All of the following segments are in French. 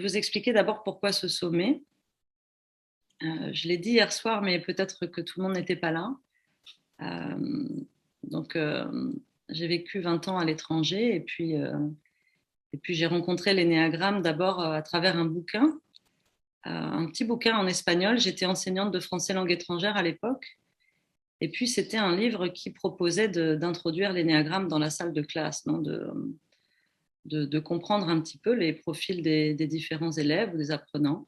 vous expliquer d'abord pourquoi ce sommet. Je l'ai dit hier soir, mais peut-être que tout le monde n'était pas là. Euh, donc, j'ai vécu 20 ans à l'étranger et puis j'ai rencontré l'énéagramme d'abord à travers un bouquin, un petit bouquin en espagnol. J'étais enseignante de français langue étrangère à l'époque. Et puis, c'était un livre qui proposait d'introduire l'énéagramme dans la salle de classe, non, de comprendre un petit peu les profils des différents élèves ou des apprenants.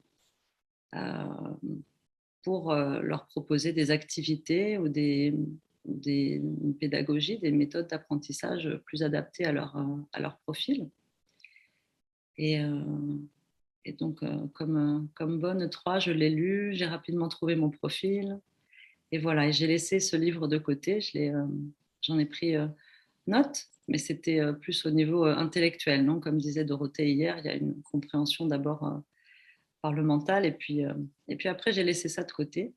Euh, pour leur proposer des activités ou des pédagogies, des méthodes d'apprentissage plus adaptées à leur profil. Et, euh, et donc, comme bonne 3, je l'ai lu, j'ai rapidement trouvé mon profil. Et voilà, et j'ai laissé ce livre de côté. J'en ai pris note, mais c'était plus au niveau intellectuel. Non, comme disait Dorothée hier, il y a une compréhension d'abord par le mental, et puis après, j'ai laissé ça de côté.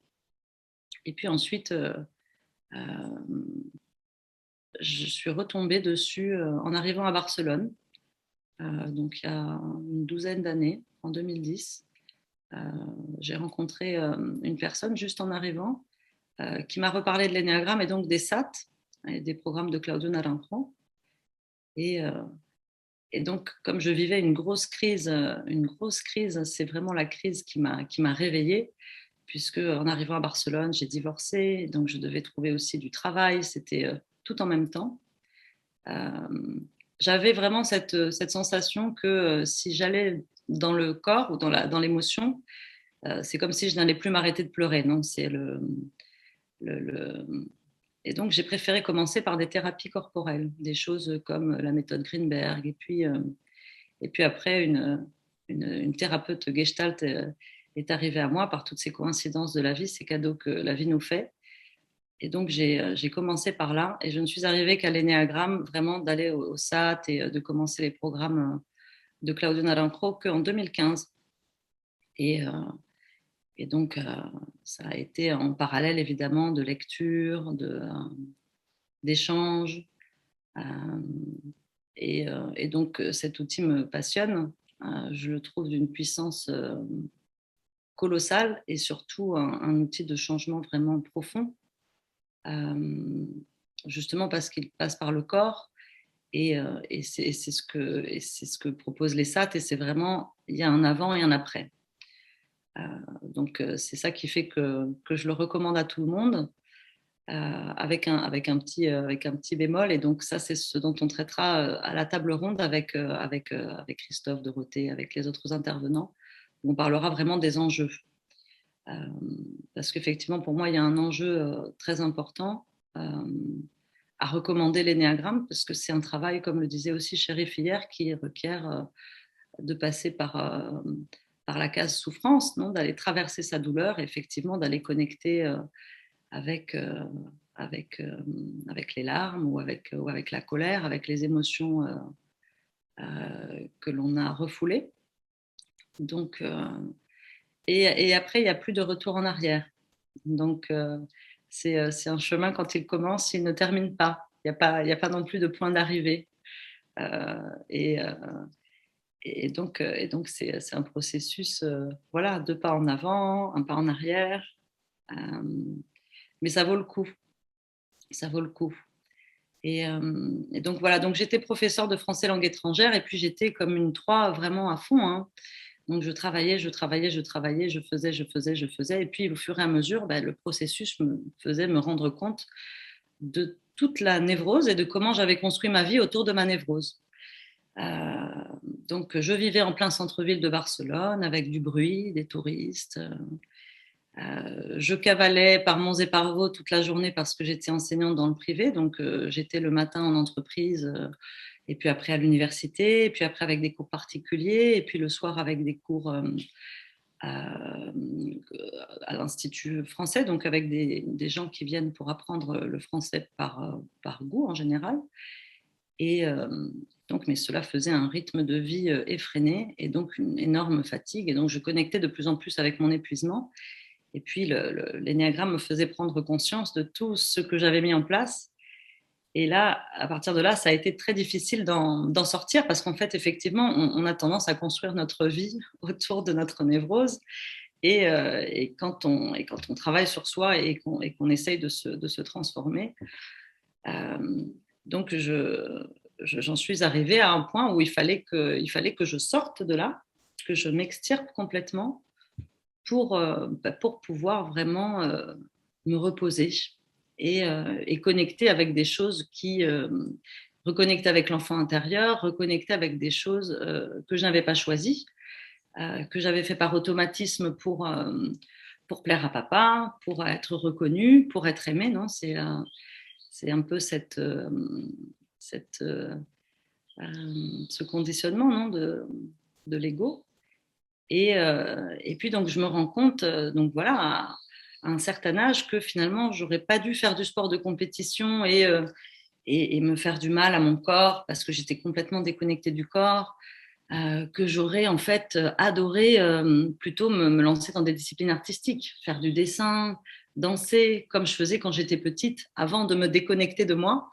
Et puis ensuite, euh, je suis retombée dessus en arrivant à Barcelone, donc il y a une douzaine d'années, en 2010. Euh, j'ai rencontré une personne juste en arrivant qui m'a reparlé de l'énéagramme et donc des SAT, et des programmes de Claudio Naranjo. Et, euh, et donc, comme je vivais une grosse crise, c'est vraiment la crise qui m'a réveillée, puisque en arrivant à Barcelone, j'ai divorcé, donc je devais trouver aussi du travail, c'était tout en même temps. Euh, J'avais vraiment cette sensation que si j'allais dans le corps ou dans l'émotion, c'est comme si je n'allais plus m'arrêter de pleurer. Non, c'est le... Et donc, j'ai préféré commencer par des thérapies corporelles, des choses comme la méthode Greenberg. Et puis après, une thérapeute gestalt est arrivée à moi par toutes ces coïncidences de la vie, ces cadeaux que la vie nous fait. Et donc, j'ai commencé par là et je ne suis arrivée qu'à l'énéagramme, vraiment d'aller au SAT et de commencer les programmes de Claudio Naranjo qu'en 2015. Et, euh, et donc, ça a été en parallèle, évidemment, de lecture, d'échanges. Euh, et donc, cet outil me passionne. Je le trouve d'une puissance colossale et surtout un outil de changement vraiment profond, euh, justement parce qu'il passe par le corps. Et c'est ce que proposent les SAT, et c'est vraiment, il y a un avant et un après. Euh, donc, c'est ça qui fait que je le recommande à tout le monde, avec un petit bémol. Et donc, ça, c'est ce dont on traitera à la table ronde avec Christophe, Dorothée, avec les autres intervenants. On parlera vraiment des enjeux. Euh, Parce qu'effectivement, pour moi, il y a un enjeu très important à recommander l'énéagramme, parce que c'est un travail, comme le disait aussi Chérif hier, qui requiert de passer par la case souffrance, non, d'aller traverser sa douleur, et effectivement d'aller connecter avec, euh, avec les larmes ou avec la colère, avec les émotions que l'on a refoulées. Donc, et après, il n'y a plus de retour en arrière. Donc, c'est un chemin, quand il commence, il ne termine pas. Il y a pas non plus de point d'arrivée. Euh, et, euh, et donc c'est un processus, voilà, 2 pas en avant, 1 pas en arrière. Euh, mais ça vaut le coup. Ça vaut le coup. Et donc voilà, donc j'étais professeure de français langue étrangère et puis j'étais comme une 3 vraiment à fond, hein. Donc je travaillais, je faisais. Et puis au fur et à mesure, ben, le processus me faisait me rendre compte de toute la névrose et de comment j'avais construit ma vie autour de ma névrose. Euh, donc je vivais en plein centre-ville de Barcelone avec du bruit, des touristes. Je cavalais par Monts et par Vaux toute la journée parce que j'étais enseignante dans le privé. Donc j'étais le matin en entreprise, et puis après à l'université, et puis après avec des cours particuliers, et puis le soir avec des cours à, à l'Institut français, donc avec des gens qui viennent pour apprendre le français par goût en général. Et donc, mais cela faisait un rythme de vie effréné et donc une énorme fatigue. Et donc, je connectais de plus en plus avec mon épuisement. Et puis, l'énéagramme me faisait prendre conscience de tout ce que j'avais mis en place Et là, à partir de là, ça a été très difficile d'en sortir parce qu'en fait, effectivement, on a tendance à construire notre vie autour de notre névrose. Et quand on travaille sur soi et qu'on essaye de se transformer, euh, donc j'en suis arrivée à un point où il fallait que je sorte de là, que je m'extirpe complètement pour pouvoir vraiment me reposer et connecter avec des choses reconnecter avec l'enfant intérieur, reconnecter avec des choses que je n'avais pas choisies, que j'avais fait par automatisme pour plaire à papa, pour être reconnue, pour être aimée. Non, c'est un peu cette, ce conditionnement non, de l'ego. Et puis donc je me rends compte, donc voilà, à un certain âge, que finalement j'aurais pas dû faire du sport de compétition et me faire du mal à mon corps parce que j'étais complètement déconnectée du corps, que j'aurais en fait adoré plutôt me lancer dans des disciplines artistiques, faire du dessin, danser comme je faisais quand j'étais petite, avant de me déconnecter de moi,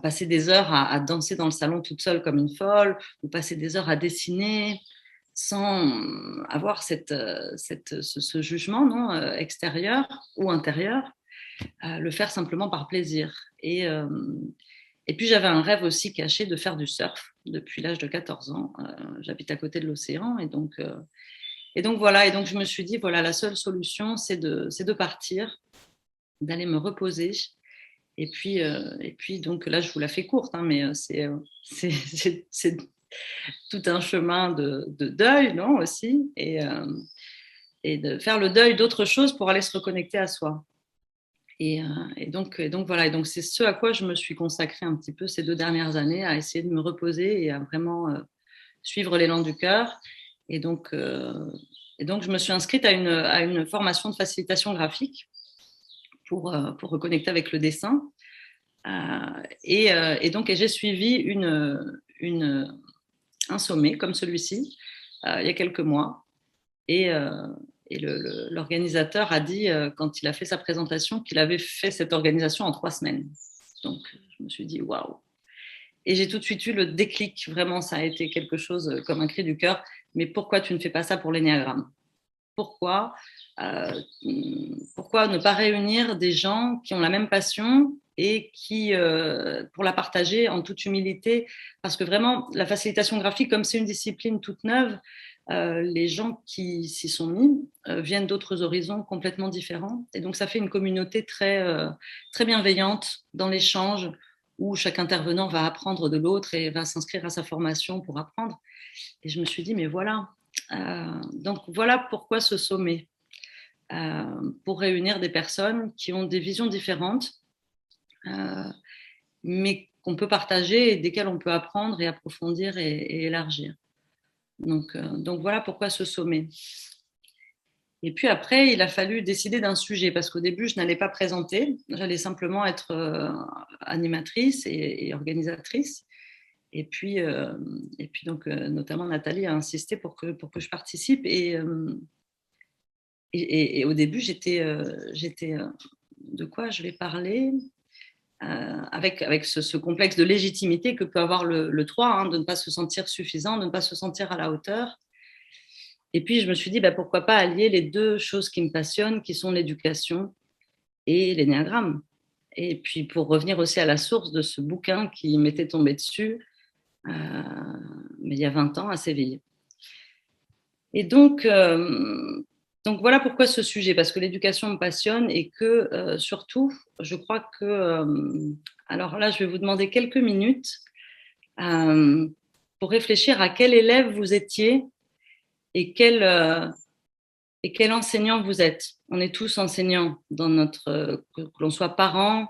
passer des heures à danser dans le salon toute seule comme une folle, ou passer des heures à dessiner sans avoir ce jugement non, extérieur ou intérieur, le faire simplement par plaisir. Et puis j'avais un rêve aussi caché de faire du surf depuis l'âge de 14 ans. J'habite à côté de l'océan et donc voilà. Et donc je me suis dit, voilà, la seule solution, c'est de partir, d'aller me reposer. Et puis donc là, je vous la fais courte, hein, mais c'est tout un chemin de deuil, non, aussi, et de faire le deuil d'autres choses pour aller se reconnecter à soi. Et donc voilà, et donc c'est ce à quoi je me suis consacrée un petit peu ces 2 dernières années, à essayer de me reposer et à vraiment suivre l'élan du cœur. Et donc, euh, et donc je me suis inscrite à une formation de facilitation graphique pour reconnecter avec le dessin. Et donc j'ai suivi un sommet comme celui-ci il y a quelques mois. Et, l'organisateur a dit, quand il a fait sa présentation, qu'il avait fait cette organisation en 3 semaines. Donc, je me suis dit, waouh! Et j'ai tout de suite eu le déclic. Vraiment, ça a été quelque chose comme un cri du cœur. Mais pourquoi tu ne fais pas ça pour l'énéagramme? Pourquoi euh, pourquoi ne pas réunir des gens qui ont la même passion et pour la partager en toute humilité? Parce que vraiment, la facilitation graphique, comme c'est une discipline toute neuve, les gens qui s'y sont mis viennent d'autres horizons complètement différents. Et donc, ça fait une communauté très bienveillante dans l'échange, où chaque intervenant va apprendre de l'autre et va s'inscrire à sa formation pour apprendre. Et je me suis dit, mais voilà. Donc, voilà pourquoi ce sommet. Pour réunir des personnes qui ont des visions différentes, euh, mais qu'on peut partager et desquelles on peut apprendre et approfondir et élargir. Donc voilà pourquoi ce sommet. Et puis après, il a fallu décider d'un sujet parce qu'au début, je n'allais pas présenter, j'allais simplement être animatrice et organisatrice. Et puis donc, notamment Nathalie a insisté pour que je participe. Et au début, j'étais de quoi je vais parler avec ce complexe de légitimité que peut avoir le 3, hein, de ne pas se sentir suffisant, de ne pas se sentir à la hauteur. Et puis, je me suis dit, bah, pourquoi pas allier les deux choses qui me passionnent, qui sont l'éducation et l'énéagramme. Et puis, pour revenir aussi à la source de ce bouquin qui m'était tombé dessus, mais il y a 20 ans à Séville. Et donc voilà pourquoi ce sujet, parce que l'éducation me passionne et que surtout, je crois que... alors là, je vais vous demander quelques minutes euh, pour réfléchir à quel élève vous étiez et quel enseignant vous êtes. On est tous enseignants dans que l'on soit parent,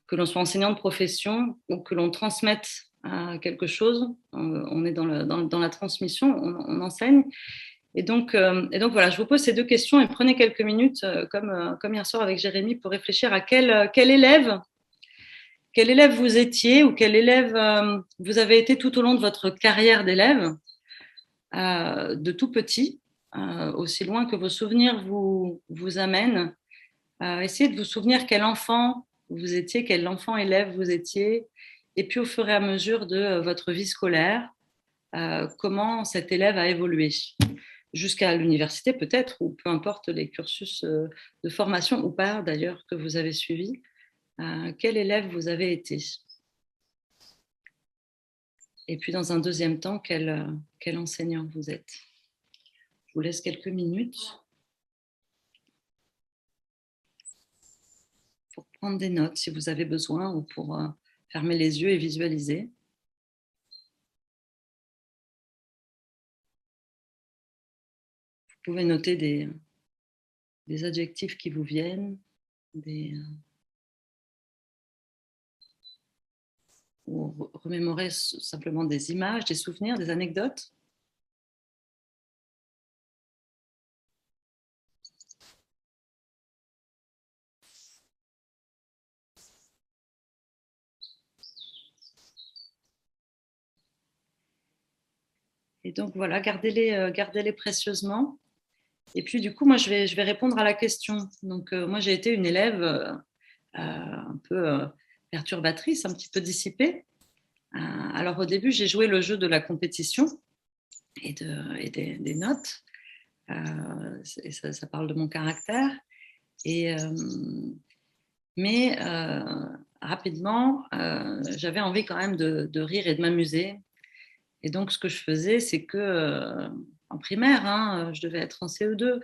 que l'on soit enseignant de profession ou que l'on transmette quelque chose. On est dans la transmission, on enseigne. Et donc voilà, je vous pose ces deux questions et prenez quelques minutes, comme hier soir avec Jérémy, pour réfléchir à quel élève vous étiez ou quel élève vous avez été tout au long de votre carrière d'élève, de tout petit, aussi loin que vos souvenirs vous amènent. Essayez de vous souvenir quel enfant vous étiez, quel enfant élève vous étiez, et puis au fur et à mesure de votre vie scolaire, comment cet élève a évolué jusqu'à l'université peut-être, ou peu importe les cursus de formation ou pas d'ailleurs que vous avez suivis. Quel élève vous avez été? Et puis dans un deuxième temps, quel enseignant vous êtes? Je vous laisse quelques minutes pour prendre des notes si vous avez besoin, ou pour fermer les yeux et visualiser. Vous pouvez noter des adjectifs qui vous viennent, ou remémorer simplement des images, des souvenirs, des anecdotes. Et donc voilà, gardez-les précieusement. Et puis du coup, moi, je vais répondre à la question. Donc moi, j'ai été une élève un peu perturbatrice, un petit peu dissipée. Alors au début, j'ai joué le jeu de la compétition et des notes. Et ça parle de mon caractère. Mais rapidement, j'avais envie quand même de rire et de m'amuser. Et donc, ce que je faisais, c'est que en primaire, hein, je devais être en CE2.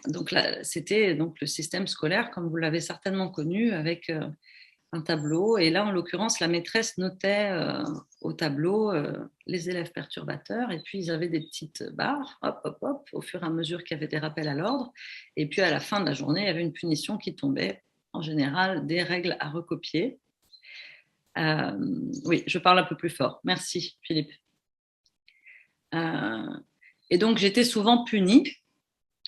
Donc là, c'était donc le système scolaire, comme vous l'avez certainement connu, avec un tableau. Et là, en l'occurrence, la maîtresse notait au tableau les élèves perturbateurs. Et puis, ils avaient des petites barres, hop, hop, hop, au fur et à mesure qu'il y avait des rappels à l'ordre. Et puis, à la fin de la journée, il y avait une punition qui tombait, en général, des règles à recopier. Oui, je parle un peu plus fort. Merci, Philippe. Et donc, j'étais souvent punie.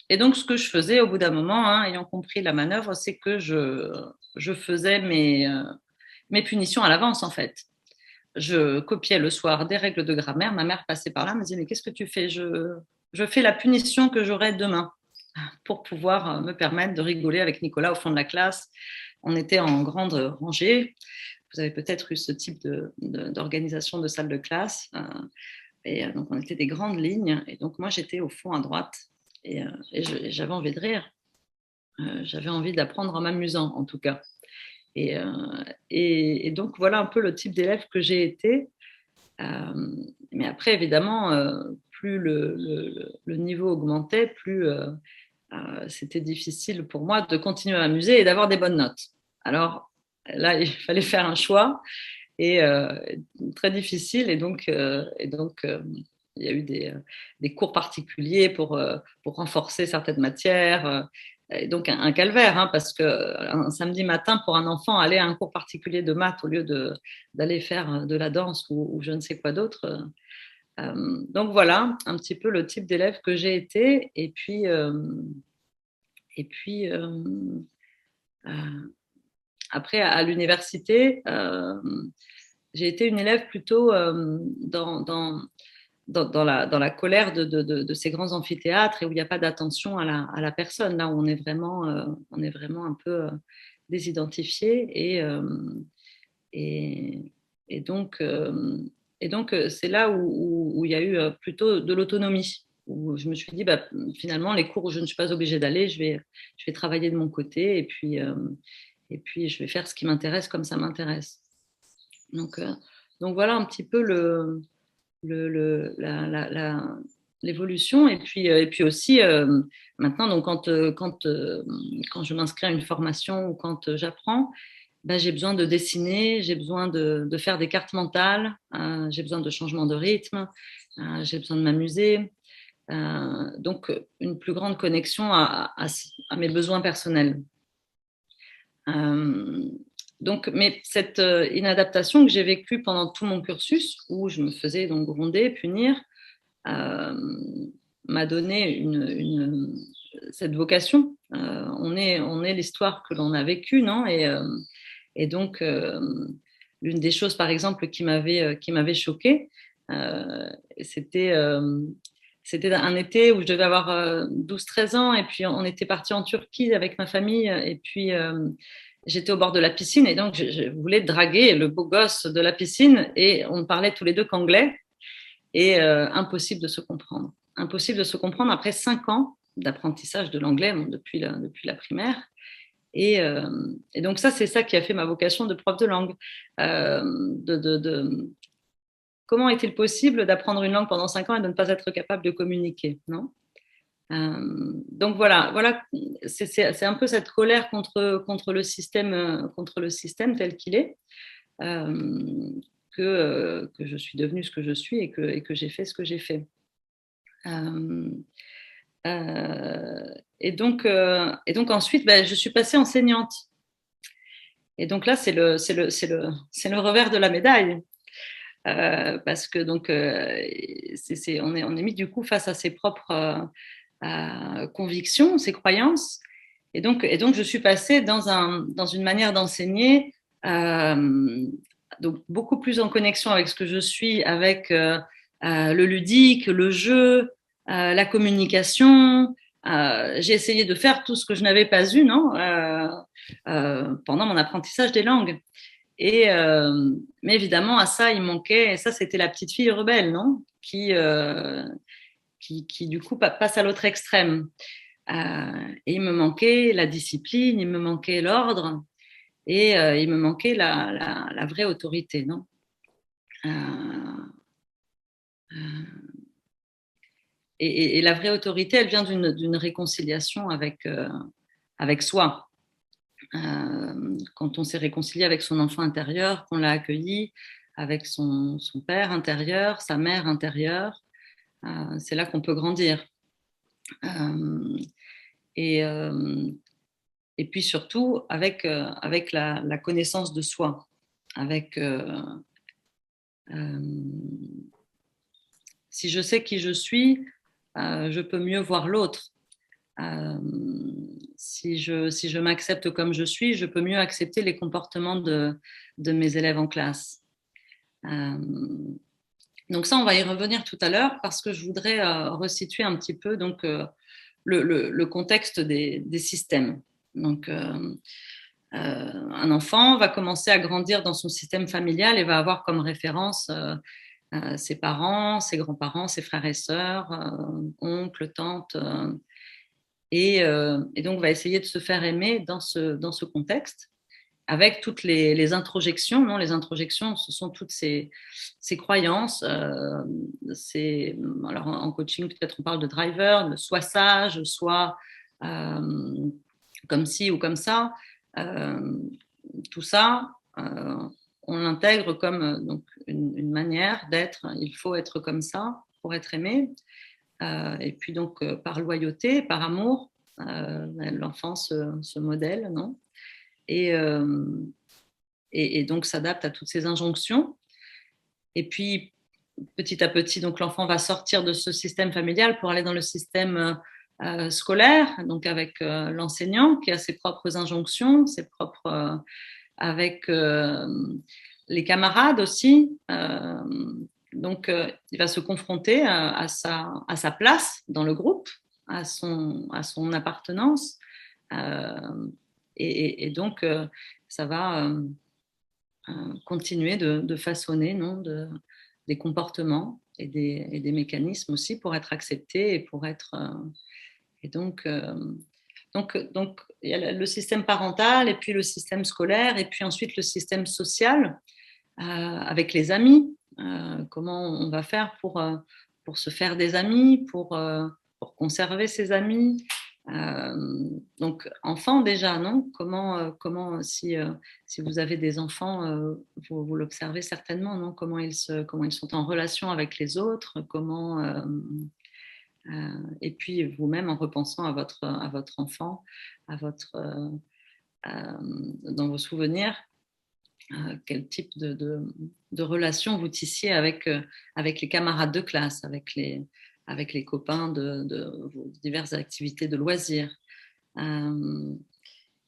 Et donc, ce que je faisais au bout d'un moment, hein, ayant compris la manœuvre, c'est que je faisais mes punitions à l'avance, en fait. Je copiais le soir des règles de grammaire. Ma mère passait par là, me disait, mais qu'est-ce que tu fais? Je fais la punition que j'aurai demain pour pouvoir me permettre de rigoler avec Nicolas au fond de la classe. On était en grande rangée. Vous avez peut-être eu ce type d'organisation de salle de classe. Et donc, on était des grandes lignes. Et donc, moi, j'étais au fond à droite. Et j'avais envie de rire. J'avais envie d'apprendre en m'amusant, en tout cas. Et donc, voilà un peu le type d'élève que j'ai été. Mais après, évidemment, plus le niveau augmentait, plus c'était difficile pour moi de continuer à m'amuser et d'avoir des bonnes notes. Alors là, il fallait faire un choix, et très difficile. Et donc, il y a eu des cours particuliers pour renforcer certaines matières. Et donc un calvaire, hein, parce qu'un samedi matin, pour un enfant, aller à un cours particulier de maths au lieu d'aller faire de la danse ou je ne sais quoi d'autre. Donc voilà un petit peu le type d'élève que j'ai été. Et puis après, à l'université, j'ai été une élève plutôt dans la colère de ces grands amphithéâtres, et où il n'y a pas d'attention à la personne, là où on est vraiment un peu désidentifié. Et, et donc, c'est là où il y a eu plutôt de l'autonomie, où je me suis dit, bah, finalement, les cours où je ne suis pas obligée d'aller, je vais travailler de mon côté, et puis je vais faire ce qui m'intéresse comme ça m'intéresse. Donc voilà un petit peu l'évolution. Et puis aussi, maintenant, donc, quand je m'inscris à une formation ou quand j'apprends, ben, j'ai besoin de dessiner, j'ai besoin de faire des cartes mentales, j'ai besoin de changement de rythme, j'ai besoin de m'amuser. Donc, une plus grande connexion à mes besoins personnels. Euh, donc, mais cette inadaptation que j'ai vécue pendant tout mon cursus, où je me faisais donc gronder, punir, euh, m'a donné cette vocation. On est l'histoire que l'on a vécue, non? Et donc, l'une des choses, par exemple, qui m'avait choquée, c'était c'était un été où je devais avoir 12-13 ans, et puis on était parti en Turquie avec ma famille, et puis j'étais au bord de la piscine et donc je voulais draguer le beau gosse de la piscine et on parlait tous les deux qu'anglais et impossible de se comprendre. Impossible de se comprendre après 5 ans d'apprentissage de l'anglais bon, depuis la primaire. Et donc ça, c'est ça qui a fait ma vocation de prof de langue. Comment est-il possible d'apprendre une langue pendant 5 ans et de ne pas être capable de communiquer, non? Donc voilà, c'est un peu cette colère contre le système tel qu'il est, que je suis devenue ce que je suis et que j'ai fait ce que j'ai fait. Euh, et donc ensuite, ben, je suis passée enseignante. Et donc là, c'est le revers de la médaille. Parce que donc, on est mis du coup face à ses propres convictions, ses croyances. Et donc, je suis passée dans une manière d'enseigner donc beaucoup plus en connexion avec ce que je suis, avec le ludique, le jeu, la communication. J'ai essayé de faire tout ce que je n'avais pas eu, non, pendant mon apprentissage des langues. Mais évidemment, à ça, il manquait, et ça, c'était la petite fille rebelle, non, qui du coup passe à l'autre extrême. Et il me manquait la discipline, il me manquait l'ordre, et il me manquait la vraie autorité, non. Euh, euh, et la vraie autorité, elle vient d'une réconciliation avec soi. Quand on s'est réconcilié avec son enfant intérieur, qu'on l'a accueilli avec son père intérieur, sa mère intérieure, c'est là qu'on peut grandir. Euh, et, euh, et puis surtout avec la connaissance de soi, avec si je sais qui je suis, je peux mieux voir l'autre. Euh, si je m'accepte comme je suis, je peux mieux accepter les comportements de mes élèves en classe. Euh, donc ça, on va y revenir tout à l'heure parce que je voudrais resituer un petit peu donc, le contexte des systèmes. Donc, un enfant va commencer à grandir dans son système familial et va avoir comme référence ses parents, ses grands-parents, ses frères et sœurs, oncles, tantes, et donc va essayer de se faire aimer dans ce contexte avec toutes les introjections. Non, les introjections, ce sont toutes ces croyances. Alors en coaching, peut-être on parle de driver, soit sage, soit comme ci ou comme ça. Euh, Tout ça, on l'intègre comme donc une manière d'être. Il faut être comme ça pour être aimé. Et puis donc par loyauté, par amour, l'enfant se modèle, non? Et, euh, et donc s'adapte à toutes ces injonctions. Et puis, petit à petit, donc l'enfant va sortir de ce système familial pour aller dans le système scolaire, donc avec l'enseignant qui a ses propres injonctions, ses propres, avec les camarades aussi. Donc, il va se confronter à sa place dans le groupe, à son appartenance. Euh, et donc, ça va continuer de façonner, non, des comportements et des mécanismes aussi pour être accepté et pour être. Et donc, il y a le système parental et puis le système scolaire et puis ensuite le système social avec les amis. Comment on va faire pour se faire des amis, pour conserver ses amis. Donc, enfants déjà, non? Comment si vous avez des enfants, vous l'observez certainement, non? Comment ils sont en relation avec les autres, et puis vous-même en repensant à votre enfant, à votre, dans vos souvenirs, quel type de relation vous tissiez avec les camarades de classe, avec les copains de vos diverses activités de loisirs. Euh,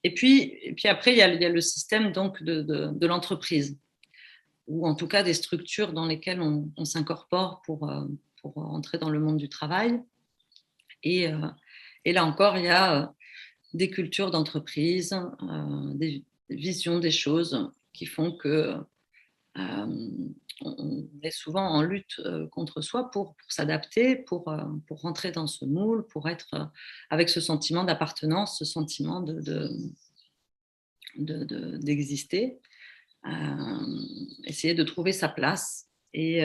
et puis après, il y a le système donc de l'entreprise, ou en tout cas des structures dans lesquelles on s'incorpore pour entrer dans le monde du travail. Et là encore, il y a des cultures d'entreprise, visions des choses qui font que on est souvent en lutte contre soi pour s'adapter, pour rentrer dans ce moule, pour être avec ce sentiment d'appartenance, ce sentiment d'exister, essayer de trouver sa place. Et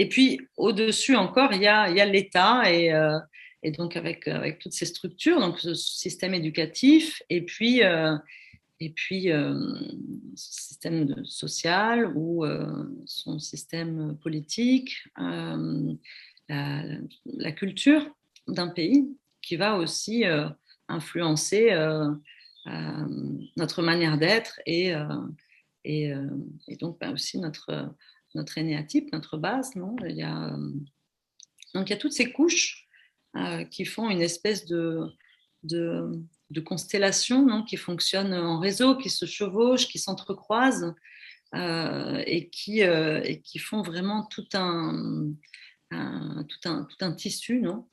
puis, au-dessus encore, il y a l'État et donc avec toutes ces structures, donc ce système éducatif, et puis système social ou son système politique, la, la culture d'un pays qui va aussi influencer notre manière d'être et donc aussi notre énéatype, notre base. Non, donc il y a toutes ces couches qui font une espèce de, de constellation, non, qui fonctionne en réseau, qui se chevauchent, qui s'entrecroisent et qui font vraiment tout un tissu, non,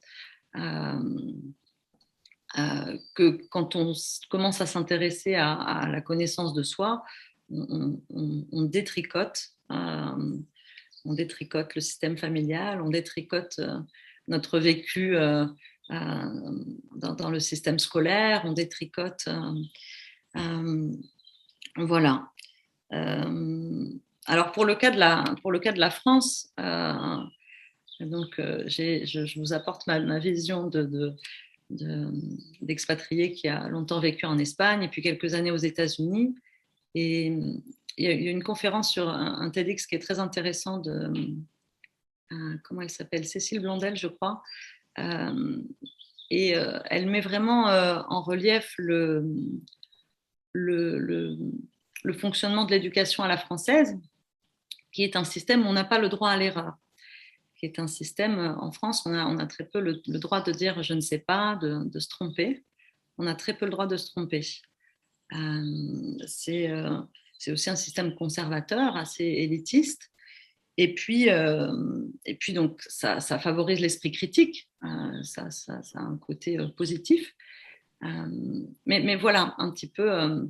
que quand on commence à s'intéresser à la connaissance de soi, on détricote. On détricote le système familial, on détricote notre vécu dans le système scolaire, on détricote. Voilà. Alors pour le cas de la France, donc je vous apporte ma vision d'expatrié qui a longtemps vécu en Espagne et puis quelques années aux États-Unis. Et il y a eu une conférence sur un TEDx qui est très intéressant comment elle s'appelle, Cécile Blondel, je crois. Elle met vraiment en relief le fonctionnement de l'éducation à la française, qui est un système où on n'a pas le droit à l'erreur, qui est un système, en France, on a très peu le droit de dire je ne sais pas, de se tromper. On a très peu le droit de se tromper. C'est aussi un système conservateur, assez élitiste. Et puis donc, ça favorise l'esprit critique, ça a un côté positif. Mais voilà un petit peu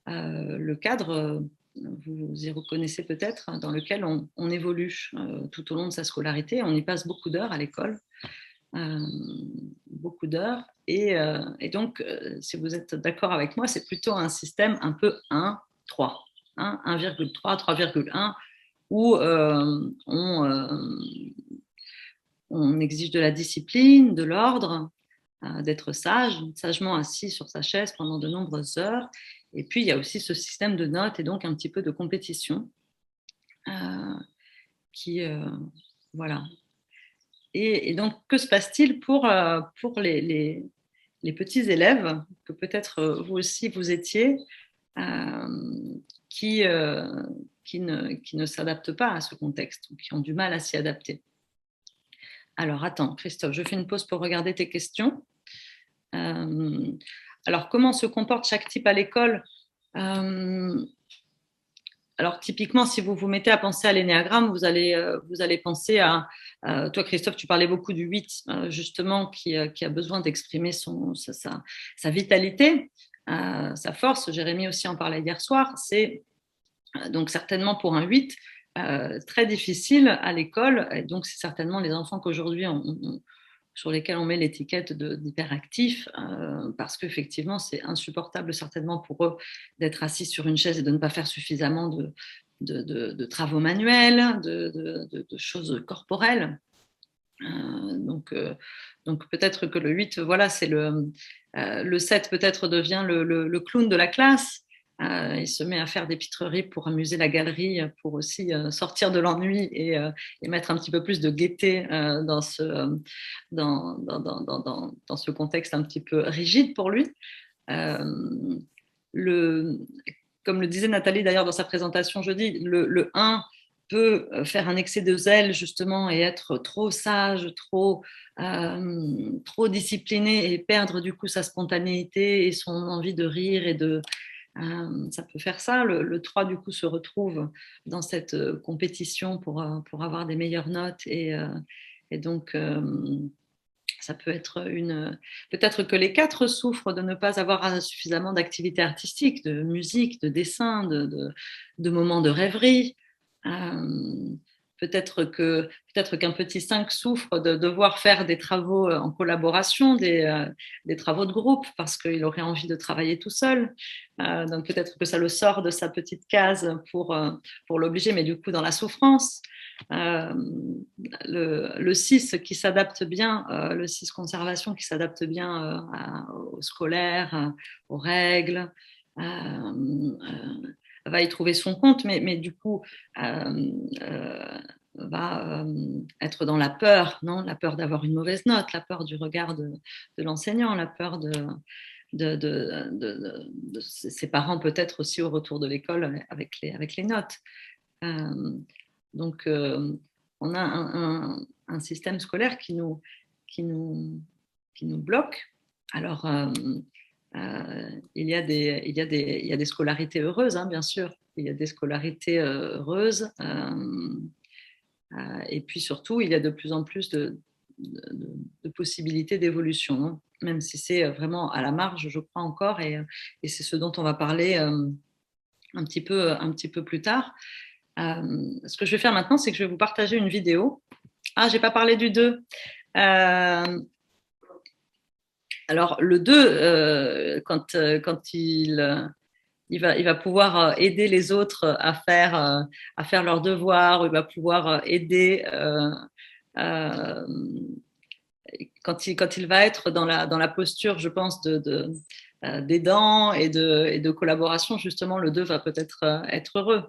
le cadre, vous y reconnaissez peut-être, dans lequel on évolue tout au long de sa scolarité. On y passe beaucoup d'heures à l'école, beaucoup d'heures. Et donc, si vous êtes d'accord avec moi, c'est plutôt un système un peu 1,3, 1,3, 3,1, où on exige de la discipline, de l'ordre, d'être sagement assis sur sa chaise pendant de nombreuses heures. Et puis, il y a aussi ce système de notes et donc un petit peu de compétition voilà. Et donc, que se passe-t-il pour les petits élèves, que peut-être vous aussi vous étiez, qui ne s'adaptent pas à ce contexte, ou qui ont du mal à s'y adapter? Alors, attends, Christophe, je fais une pause pour regarder tes questions. Alors, comment se comporte chaque type à l'école? Alors, typiquement, si vous vous mettez à penser à l'énéagramme, vous allez penser à… toi, Christophe, tu parlais beaucoup du 8, justement, qui a besoin d'exprimer sa vitalité, sa force. Jérémy aussi en parlait hier soir. C'est donc certainement pour un 8, très difficile à l'école. Et donc, c'est certainement les enfants qu'aujourd'hui, sur lesquels on met l'étiquette d'hyperactif, parce qu'effectivement, c'est insupportable certainement pour eux d'être assis sur une chaise et de ne pas faire suffisamment de travaux manuels, de choses corporelles. Donc peut-être que le 8, voilà, c'est le 7 peut-être devient le clown de la classe. Il se met à faire des pitreries pour amuser la galerie, pour aussi sortir de l'ennui et mettre un petit peu plus de gaieté dans ce contexte un petit peu rigide pour lui. Comme le disait Nathalie d'ailleurs dans sa présentation jeudi, le 1 peut faire un excès de zèle justement et être trop sage, trop discipliné et perdre du coup sa spontanéité et son envie de rire ça peut faire ça. Le 3 du coup se retrouve dans cette compétition pour avoir des meilleures notes et donc Ça peut être peut-être que les quatre souffrent de ne pas avoir suffisamment d'activités artistiques, de musique, de dessin, de moments de rêverie. Peut-être qu'un petit 5 souffre de devoir faire des travaux en collaboration, des travaux de groupe, parce qu'il aurait envie de travailler tout seul. Donc peut-être que ça le sort de sa petite case pour l'obliger, mais du coup dans la souffrance. Le 6 qui s'adapte bien, le 6 conservation qui s'adapte bien au scolaire, aux règles, va y trouver son compte, mais du coup va être dans la peur, non, la peur d'avoir une mauvaise note, la peur du regard de l'enseignant, la peur de ses parents peut-être aussi au retour de l'école avec les notes. Donc, on a un système scolaire qui nous bloque. Alors, il y a des scolarités heureuses, hein, bien sûr. Il y a des scolarités heureuses. Et puis surtout, il y a de plus en plus de possibilités d'évolution, hein, même si c'est vraiment à la marge, je crois encore, et c'est ce dont on va parler un petit peu plus tard. Ce que je vais faire maintenant, c'est que je vais vous partager une vidéo. Ah, j'ai pas parlé du 2. Alors, le 2, quand il va pouvoir aider les autres à faire leurs devoirs, il va pouvoir aider quand il va être dans la posture, je pense, d'aidant et de collaboration, justement, le 2 va peut-être être heureux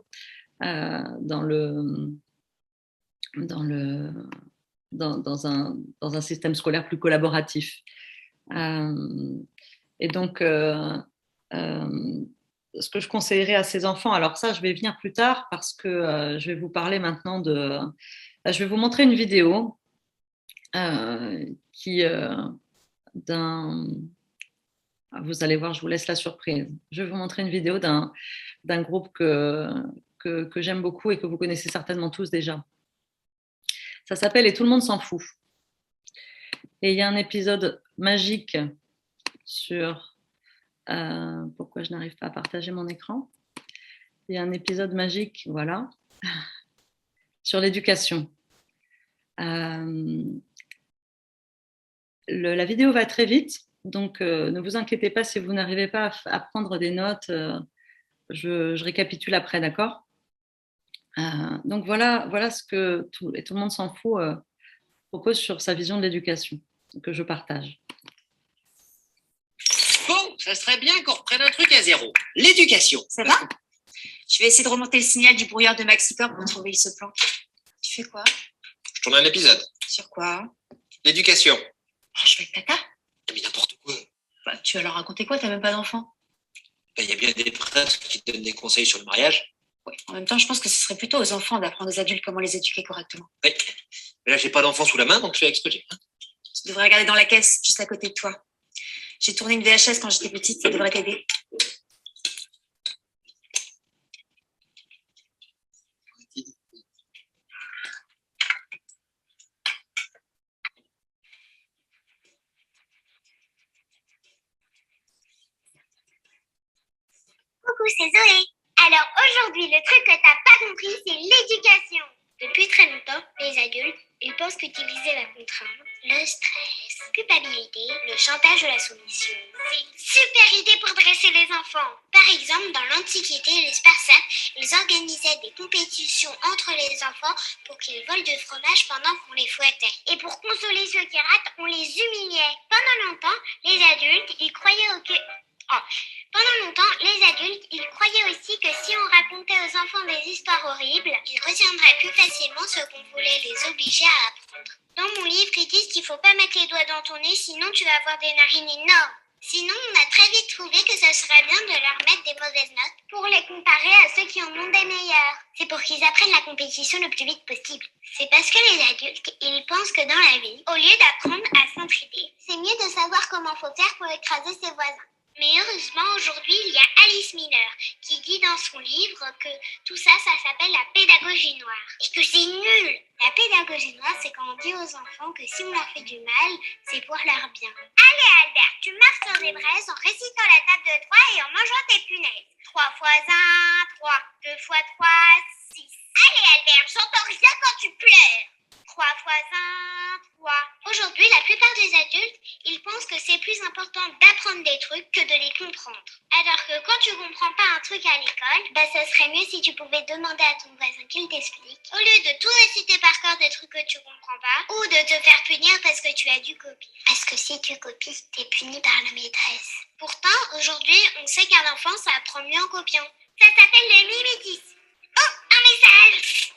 dans un système scolaire plus collaboratif. Et donc, ce que je conseillerais à ces enfants, alors ça, je vais venir plus tard parce que je vais vous parler maintenant je vais vous montrer une vidéo vous allez voir, je vous laisse la surprise. Je vais vous montrer une vidéo d'un groupe que j'aime beaucoup et que vous connaissez certainement tous déjà. Ça s'appelle « Et tout le monde s'en fout ». Et il y a un épisode magique sur... pourquoi je n'arrive pas à partager mon écran? Il y a un épisode magique, voilà, sur l'éducation. La vidéo va très vite, donc ne vous inquiétez pas si vous n'arrivez pas à prendre des notes. Je récapitule après, d'accord? Donc voilà ce que tout le monde s'en fout propose sur sa vision de l'éducation, que je partage. Bon, ça serait bien qu'on reprenne un truc à zéro. L'éducation. Ça va? Je vais essayer de remonter le signal du brouillard de Maxipeur pour trouver il se planque. Tu fais quoi? Je tourne un épisode. Sur quoi? L'éducation. Oh, je fais caca. Mais n'importe quoi. Bah, tu vas leur raconter quoi? T'as même pas d'enfant. Il y a bien des prêtres qui donnent des conseils sur le mariage. Oui, en même temps, je pense que ce serait plutôt aux enfants d'apprendre aux adultes comment les éduquer correctement. Oui. Mais là, j'ai pas d'enfant sous la main, donc je fais avec ce que j'ai. Tu devrais regarder dans la caisse, juste à côté de toi. J'ai tourné une VHS quand j'étais petite, ça devrait t'aider. Coucou, c'est Zoé. Alors aujourd'hui, le truc que t'as pas compris, c'est l'éducation. Depuis très longtemps, les adultes, ils pensent qu'utiliser la contrainte, le stress, la culpabilité, le chantage de la soumission, c'est une super idée pour dresser les enfants. Par exemple, dans l'Antiquité, les Spartiates, ils organisaient des compétitions entre les enfants pour qu'ils volent du fromage pendant qu'on les fouettait. Et pour consoler ceux qui ratent, on les humiliait. Pendant longtemps, les adultes, ils croyaient Pendant longtemps, les adultes, ils croyaient aussi que si on racontait aux enfants des histoires horribles, ils retiendraient plus facilement ce qu'on voulait les obliger à apprendre. Dans mon livre, ils disent qu'il ne faut pas mettre les doigts dans ton nez, sinon tu vas avoir des narines énormes. Sinon, on a très vite trouvé que ce serait bien de leur mettre des mauvaises notes pour les comparer à ceux qui en ont des meilleures. C'est pour qu'ils apprennent la compétition le plus vite possible. C'est parce que les adultes, ils pensent que dans la vie, au lieu d'apprendre à s'entraider, c'est mieux de savoir comment faut faire pour écraser ses voisins. Mais heureusement, aujourd'hui, il y a Alice Miller qui dit dans son livre que tout ça, ça s'appelle la pédagogie noire. Et que c'est nul. La pédagogie noire, c'est quand on dit aux enfants que si on leur fait du mal, c'est pour leur bien. Allez Albert, tu marches sur des braises en récitant la table de 3 et en mangeant tes punaises. 3 fois 1, 3. 2 fois 3, 6. Allez Albert, j'entends rien quand tu pleures. 3 fois 1, 3. Aujourd'hui, la plupart des adultes, ils pensent que c'est plus important d'apprendre des trucs que de les comprendre. Alors que quand tu comprends pas un truc à l'école, ce serait mieux si tu pouvais demander à ton voisin qu'il t'explique. Au lieu de tout réciter par cœur des trucs que tu comprends pas, ou de te faire punir parce que tu as dû copier. Parce que si tu copies, t'es puni par la maîtresse. Pourtant, aujourd'hui, on sait qu'un enfant, ça apprend mieux en copiant. Ça s'appelle le mimétisme. Oh, un message!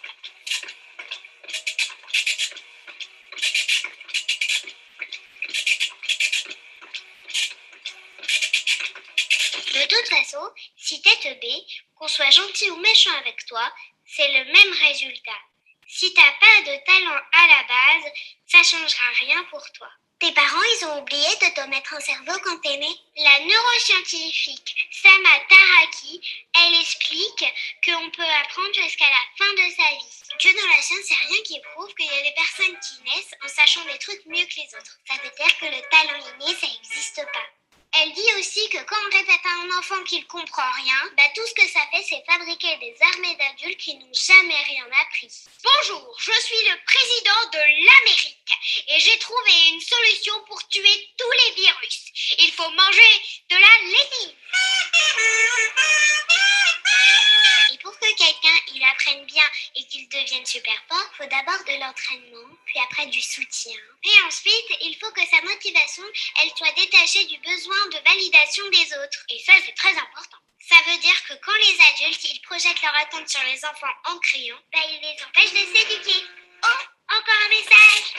De toute façon, si t'es teubé, qu'on soit gentil ou méchant avec toi, c'est le même résultat. Si t'as pas de talent à la base, ça changera rien pour toi. Tes parents, ils ont oublié de te mettre un cerveau quand t'es né. La neuroscientifique Sama Taraki, elle explique qu'on peut apprendre jusqu'à la fin de sa vie. Que dans la science, il n'y a rien qui prouve qu'il y a des personnes qui naissent en sachant des trucs mieux que les autres. Ça veut dire que le talent inné, ça n'existe pas. Elle dit aussi que quand on répète à un enfant qu'il comprend rien, tout ce que ça fait, c'est fabriquer des armées d'adultes qui n'ont jamais rien appris. Bonjour, je suis le président de l'Amérique et j'ai trouvé une solution pour tuer tous les virus. Il faut manger de la légume. Et pour que quelqu'un il apprenne bien et qu'il devienne super fort, il faut d'abord de l'entraînement, puis après du soutien. Et ensuite, il faut que sa motivation, elle soit détachée du besoin de validation des autres. Et ça, c'est très important. Ça veut dire que quand les adultes, ils projettent leur attente sur les enfants en criant, ils les empêchent de s'éduquer. Oh, encore un message.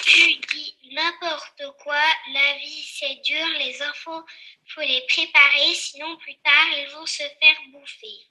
Tu dis n'importe quoi, la vie c'est dur, les enfants, faut les préparer, sinon plus tard ils vont se faire bouffer.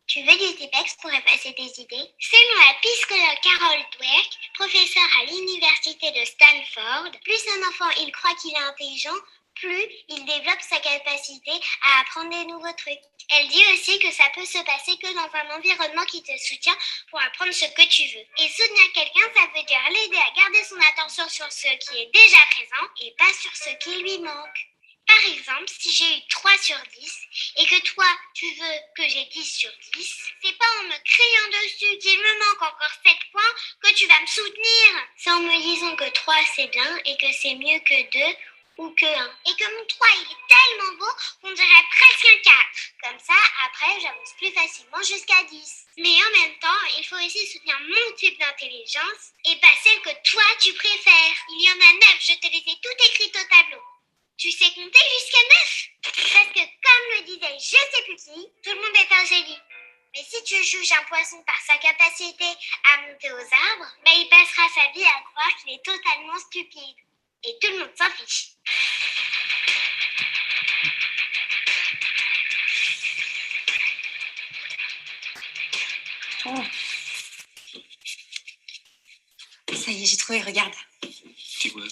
Tu veux des tipex pour effacer tes idées? Selon la psychologue Carol Dweck, professeure à l'université de Stanford, plus un enfant il croit qu'il est intelligent, plus il développe sa capacité à apprendre des nouveaux trucs. Elle dit aussi que ça peut se passer que dans un environnement qui te soutient pour apprendre ce que tu veux. Et soutenir quelqu'un, ça veut dire l'aider à garder son attention sur ce qui est déjà présent et pas sur ce qui lui manque. Par exemple, si j'ai eu 3 sur 10 et que toi, tu veux que j'ai 10 sur 10, c'est pas en me criant dessus qu'il me manque encore 7 points que tu vas me soutenir. C'est en me disant que 3 c'est bien et que c'est mieux que 2 ou que 1. Et que mon 3 il est tellement beau qu'on dirait presque un 4. Comme ça, après, j'avance plus facilement jusqu'à 10. Mais en même temps, il faut aussi soutenir mon type d'intelligence et pas celle que toi tu préfères. Il y en a 9, je te les ai toutes écrites au tableau. Tu sais compter jusqu'à 9? Parce que comme le disait je sais plus qui, tout le monde est un génie. Mais si tu juges un poisson par sa capacité à monter aux arbres, il passera sa vie à croire qu'il est totalement stupide. Et tout le monde s'en fiche. Oh. Ça y est, j'ai trouvé, regarde. C'est quoi?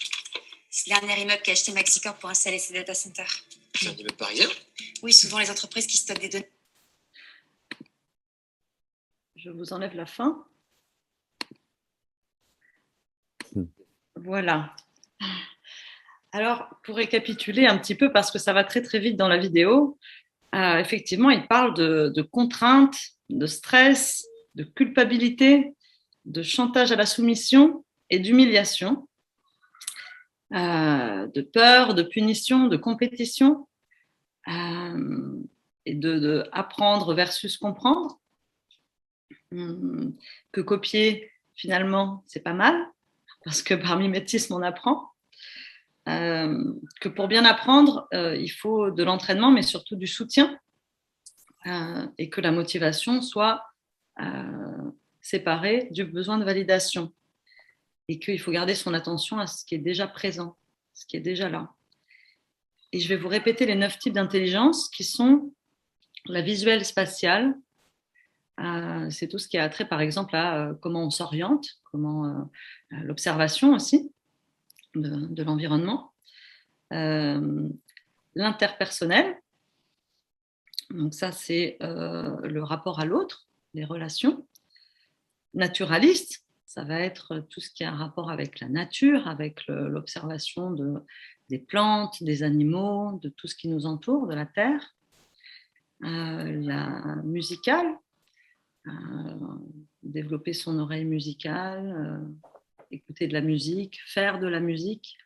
C'est le dernier immeuble qu'a acheté Maxicorp pour installer ses data centers. C'est un immeuble parisien? Oui, souvent les entreprises qui stockent des données. Je vous enlève la fin. Voilà. Alors, pour récapituler un petit peu, parce que ça va très très vite dans la vidéo, effectivement, il parle de contraintes, de stress, de culpabilité, de chantage à la soumission et d'humiliation, de peur, de punition, de compétition, et de apprendre versus comprendre, que copier, finalement, c'est pas mal, parce que par mimétisme, on apprend. Que pour bien apprendre, il faut de l'entraînement, mais surtout du soutien, et que la motivation soit séparée du besoin de validation, et qu'il faut garder son attention à ce qui est déjà présent, ce qui est déjà là. Et je vais vous répéter les 9 types d'intelligence qui sont la visuelle spatiale, C'est tout ce qui a trait, par exemple, à comment on s'oriente, l'observation aussi de l'environnement. L'interpersonnel, donc ça c'est le rapport à l'autre, les relations. Naturaliste, ça va être tout ce qui a un rapport avec la nature, avec l'observation des plantes, des animaux, de tout ce qui nous entoure, de la terre. La musicale, développer son oreille musicale, écouter de la musique, faire de la musique.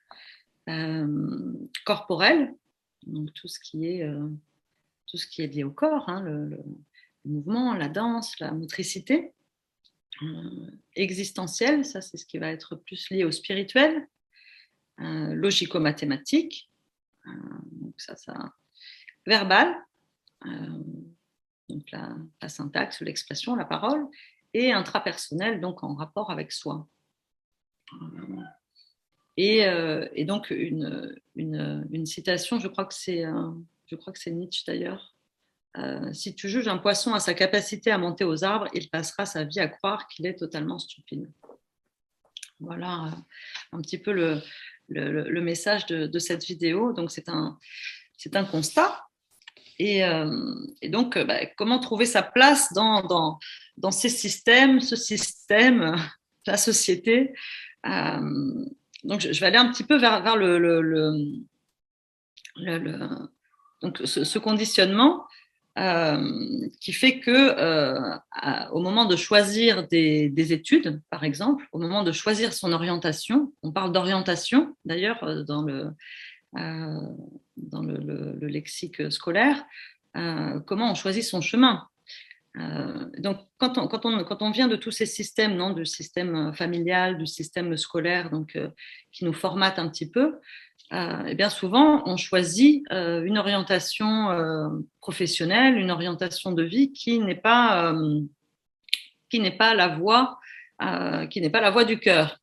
Corporelle, donc tout ce qui est lié au corps, hein, le mouvement, la danse, la motricité. Existentiel, ça c'est ce qui va être plus lié au spirituel. Logico-mathématique, donc ça. Verbal, donc la syntaxe, l'expression, la parole, et intrapersonnel, donc en rapport avec soi. Et donc une citation, je crois que c'est Nietzsche d'ailleurs. Si tu juges un poisson à sa capacité à monter aux arbres, il passera sa vie à croire qu'il est totalement stupide. Voilà un petit peu le message de cette vidéo. Donc c'est un constat. Et donc, comment trouver sa place dans ces systèmes, ce système, la société. Donc, je vais aller un petit peu vers donc ce conditionnement qui fait que au moment de choisir des études, par exemple, au moment de choisir son orientation, on parle d'orientation d'ailleurs dans le lexique scolaire, comment on choisit son chemin. Donc, quand on vient de tous ces systèmes, non, du système familial, du système scolaire, donc, qui nous formatent un petit peu, et bien souvent, on choisit une orientation professionnelle, une orientation de vie qui n'est pas la voie du cœur.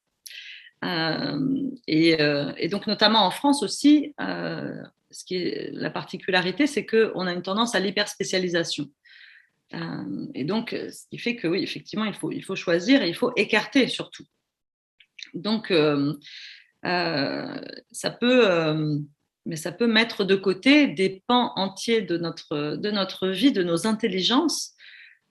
Et donc, notamment en France aussi, ce qui est la particularité, c'est qu'on a une tendance à l'hyperspécialisation. Et donc, ce qui fait que oui, effectivement, il faut choisir et il faut écarter surtout. Donc, ça peut mettre de côté des pans entiers de notre vie, de nos intelligences.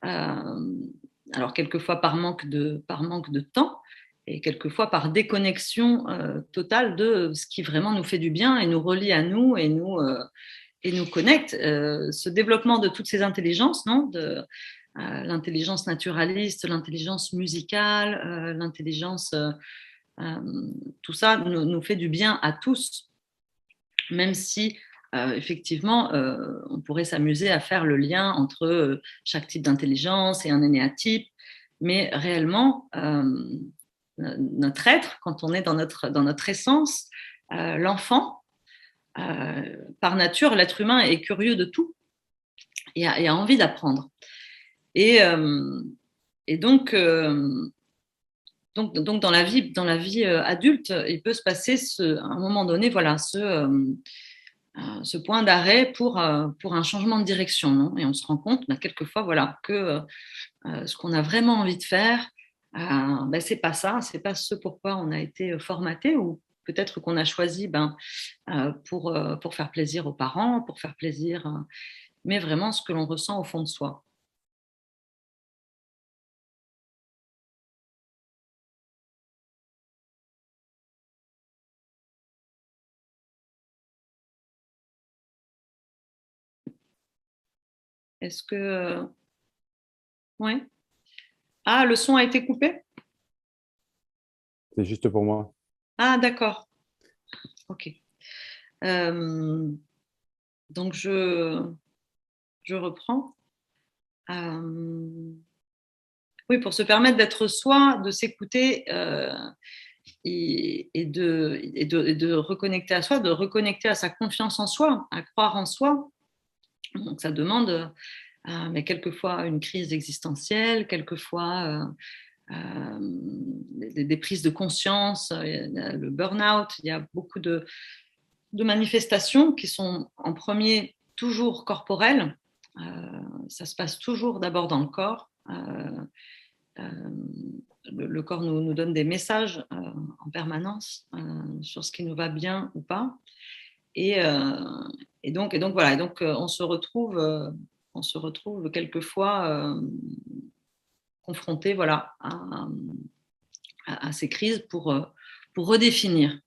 Alors, quelquefois par manque de temps et quelquefois par déconnexion totale de ce qui vraiment nous fait du bien et nous relie à nous et nous connecte. Ce développement de toutes ces intelligences, non, de l'intelligence naturaliste, l'intelligence musicale, l'intelligence, tout ça nous fait du bien à tous, même si effectivement, on pourrait s'amuser à faire le lien entre chaque type d'intelligence et un énéatype, mais réellement, notre être, quand on est dans notre essence, l'enfant, par nature, l'être humain est curieux de tout et a envie d'apprendre. Et donc, dans la vie adulte, il peut se passer à un moment donné, voilà, ce point d'arrêt pour un changement de direction, non ? Et on se rend compte, quelquefois, voilà, que ce qu'on a vraiment envie de faire, c'est pas ça, c'est pas ce pourquoi on a été formaté, ou peut-être qu'on a choisi pour faire plaisir aux parents, pour faire plaisir, mais vraiment ce que l'on ressent au fond de soi. Est-ce que... Ouais. Ah, le son a été coupé ? C'est juste pour moi. Ah, d'accord. Ok. Donc, je reprends. Oui, pour se permettre d'être soi, de s'écouter et de reconnecter à soi, de reconnecter à sa confiance en soi, à croire en soi. Donc, ça demande mais quelquefois une crise existentielle, quelquefois des prises de conscience, le burn-out. Il y a beaucoup de manifestations qui sont en premier toujours corporelles. Ça se passe toujours d'abord dans le corps. Le corps nous donne des messages en permanence sur ce qui nous va bien ou pas. Et donc voilà. Et donc on se retrouve quelquefois confrontés, voilà, à ces crises pour redéfinir.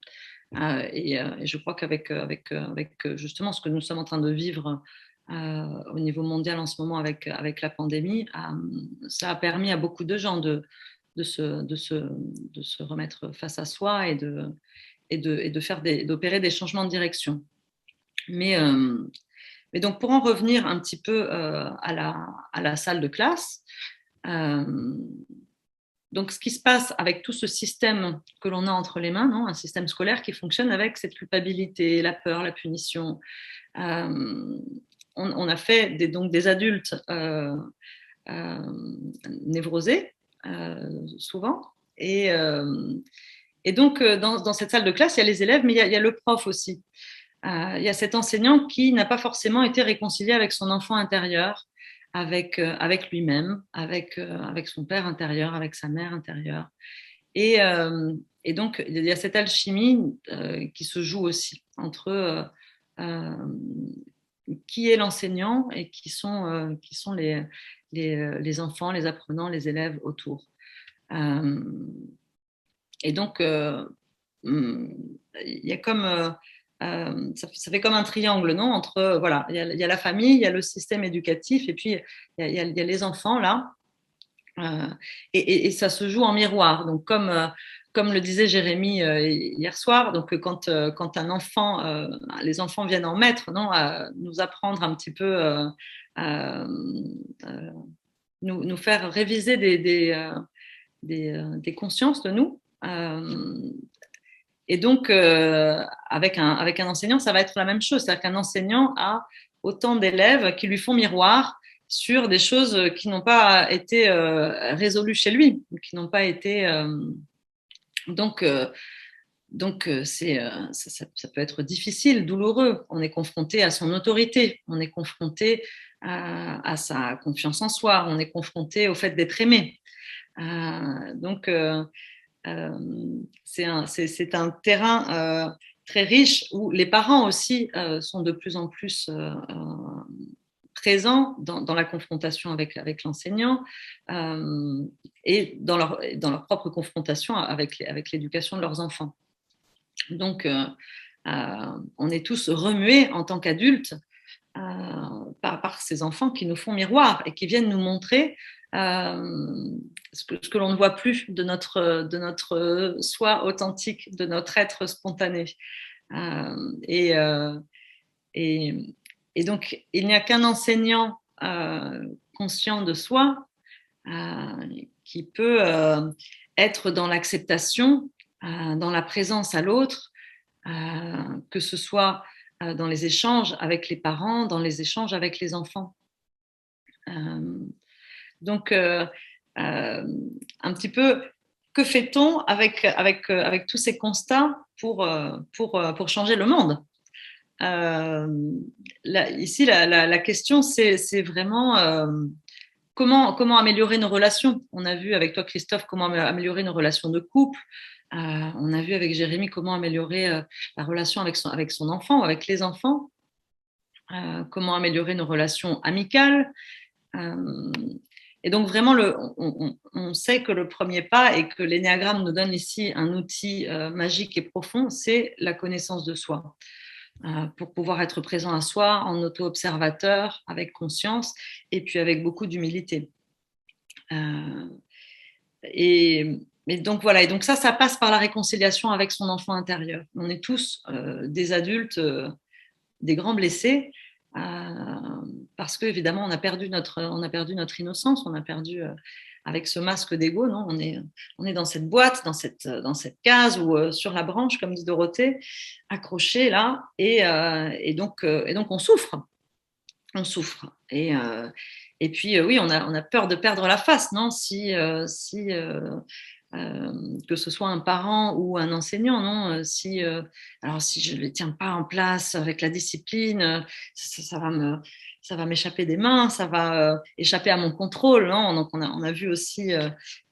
Et je crois qu'avec justement ce que nous sommes en train de vivre au niveau mondial en ce moment avec la pandémie, ça a permis à beaucoup de gens de se remettre face à soi et d'opérer des changements de direction. Mais donc pour en revenir un petit peu à la salle de classe, donc, ce qui se passe avec tout ce système que l'on a entre les mains, non, un système scolaire qui fonctionne avec cette culpabilité, la peur, la punition. On a fait donc des adultes névrosés, souvent. Et donc, dans cette salle de classe, il y a les élèves, mais il y a le prof aussi. Il y a cet enseignant qui n'a pas forcément été réconcilié avec son enfant intérieur, avec lui-même, avec son père intérieur, avec sa mère intérieure. Et donc, il y a cette alchimie qui se joue aussi entre qui est l'enseignant et qui sont les enfants, les apprenants, les élèves autour. Et donc, il y a comme... ça fait comme un triangle, non, entre voilà, il y a la famille, il y a le système éducatif, et puis il y a les enfants là, et ça se joue en miroir. Donc comme le disait Jérémy hier soir, donc quand un enfant, les enfants viennent en maître, non, à nous apprendre un petit peu, nous faire réviser des consciences de nous. Et donc, avec un enseignant, ça va être la même chose. C'est-à-dire qu'un enseignant a autant d'élèves qui lui font miroir sur des choses qui n'ont pas été résolues chez lui, qui n'ont pas été... Donc, ça peut être difficile, douloureux. On est confronté à son autorité, on est confronté à sa confiance en soi, on est confronté au fait d'être aimé. Donc... c'est un terrain très riche où les parents aussi sont de plus en plus présents dans la confrontation avec l'enseignant et dans leur propre confrontation avec l'éducation de leurs enfants. Donc, on est tous remués en tant qu'adultes par ces enfants qui nous font miroir et qui viennent nous montrer ce que l'on ne voit plus de notre soi authentique, de notre être spontané. Et donc, il n'y a qu'un enseignant conscient de soi qui peut être dans l'acceptation, dans la présence à l'autre, que ce soit dans les échanges avec les parents, dans les échanges avec les enfants. Donc, un petit peu, que fait-on avec tous ces constats pour changer le monde ? Ici, la question, c'est vraiment comment améliorer nos relations. On a vu avec toi, Christophe, comment améliorer nos relations de couple. On a vu avec Jérémy comment améliorer la relation avec son enfant, avec les enfants. Comment améliorer nos relations amicales. Et donc vraiment, on sait que le premier pas et que l'énéagramme nous donne ici un outil magique et profond, c'est la connaissance de soi. Pour pouvoir être présent à soi en auto-observateur, avec conscience et puis avec beaucoup d'humilité. Et donc voilà, et donc ça passe par la réconciliation avec son enfant intérieur. On est tous des adultes, des grands blessés, parce que évidemment on a perdu notre innocence, on a perdu avec ce masque d'ego, non, on est dans cette boîte, dans cette case ou sur la branche, comme dit Dorothée, accroché là, et donc on souffre, et puis oui, on a peur de perdre la face, non, si que ce soit un parent ou un enseignant, non alors si je ne les tiens pas en place avec la discipline, ça va m'échapper des mains, ça va échapper à mon contrôle. Non, donc on a vu aussi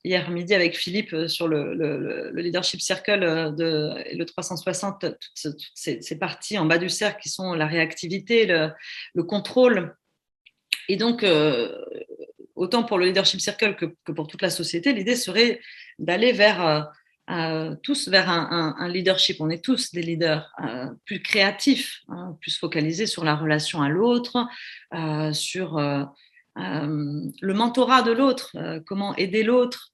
hier midi avec Philippe sur le Leadership Circle et le 360, toutes ces parties en bas du cercle qui sont la réactivité, le contrôle. Et donc, autant pour le Leadership Circle que pour toute la société, l'idée serait d'aller tous vers un leadership. On est tous des leaders plus créatifs, plus focalisés sur la relation à l'autre, sur le mentorat de l'autre, comment aider l'autre,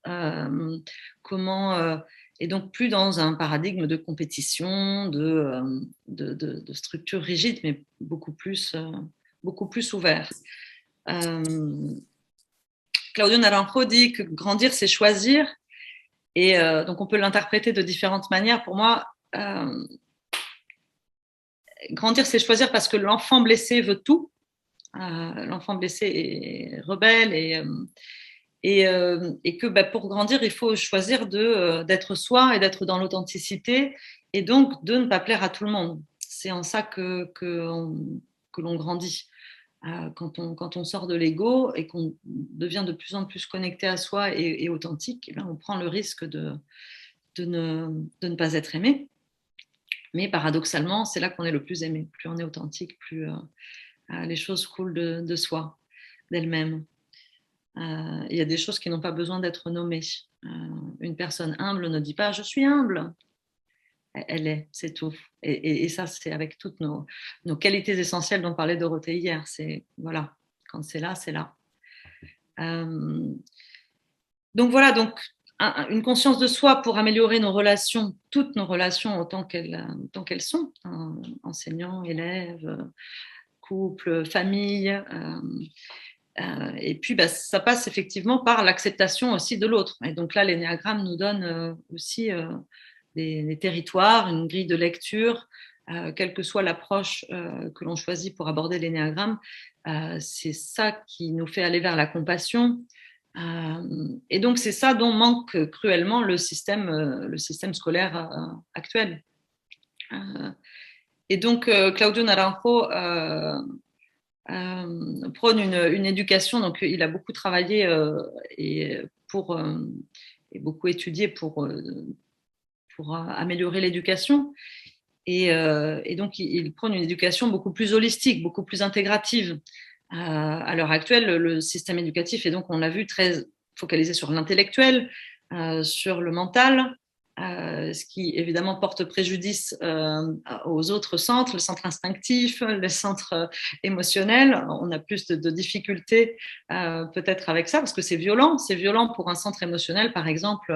et donc plus dans un paradigme de compétition, de structure rigide, mais beaucoup plus ouvert. Claudio Naranjo dit que grandir, c'est choisir. Et donc, on peut l'interpréter de différentes manières. Pour moi, grandir, c'est choisir parce que l'enfant blessé veut tout. L'enfant blessé est rebelle et que pour grandir, il faut choisir d'être soi et d'être dans l'authenticité et donc de ne pas plaire à tout le monde. C'est en ça que l'on grandit. Quand on sort de l'ego et qu'on devient de plus en plus connecté à soi et authentique, et bien on prend le risque de ne pas être aimé. Mais paradoxalement, c'est là qu'on est le plus aimé. Plus on est authentique, plus les choses coulent de soi, d'elles-mêmes. Il y a des choses qui n'ont pas besoin d'être nommées. Une personne humble ne dit pas « je suis humble ». Elle est, c'est tout. Et ça, c'est avec toutes nos qualités essentielles dont parlait Dorothée hier. C'est, voilà, quand c'est là, c'est là. Donc voilà, une conscience de soi pour améliorer nos relations, toutes nos relations autant qu'elles sont, enseignants, élèves, couple, famille. Et puis, ça passe effectivement par l'acceptation aussi de l'autre. Et donc là, l'énéagramme nous donne aussi des territoires, une grille de lecture, quelle que soit l'approche que l'on choisit pour aborder l'énéagramme, c'est ça qui nous fait aller vers la compassion. Et donc, c'est ça dont manque cruellement le système scolaire actuel. Et donc, Claudio Naranjo prône une éducation, donc il a beaucoup travaillé et beaucoup étudié pour améliorer l'éducation. Et donc, il prône une éducation beaucoup plus holistique, beaucoup plus intégrative. À l'heure actuelle, le système éducatif est donc, on l'a vu, très focalisé sur l'intellectuel, sur le mental, ce qui évidemment porte préjudice aux autres centres, le centre instinctif, le centre émotionnel. On a plus de difficultés peut-être avec ça parce que c'est violent pour un centre émotionnel. Par exemple,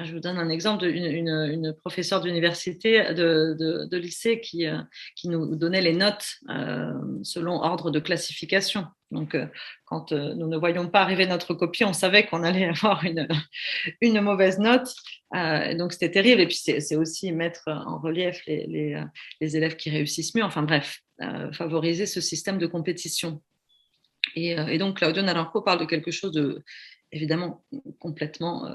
je vous donne un exemple d'une professeure d'université, de lycée qui nous donnait les notes selon ordre de classification. Donc, quand nous ne voyions pas arriver notre copie, on savait qu'on allait avoir une mauvaise note. Donc, c'était terrible. Et puis, c'est aussi mettre en relief les élèves qui réussissent mieux. Enfin, bref, favoriser ce système de compétition. Et donc, Claudio Naranjo parle de quelque chose de, évidemment, complètement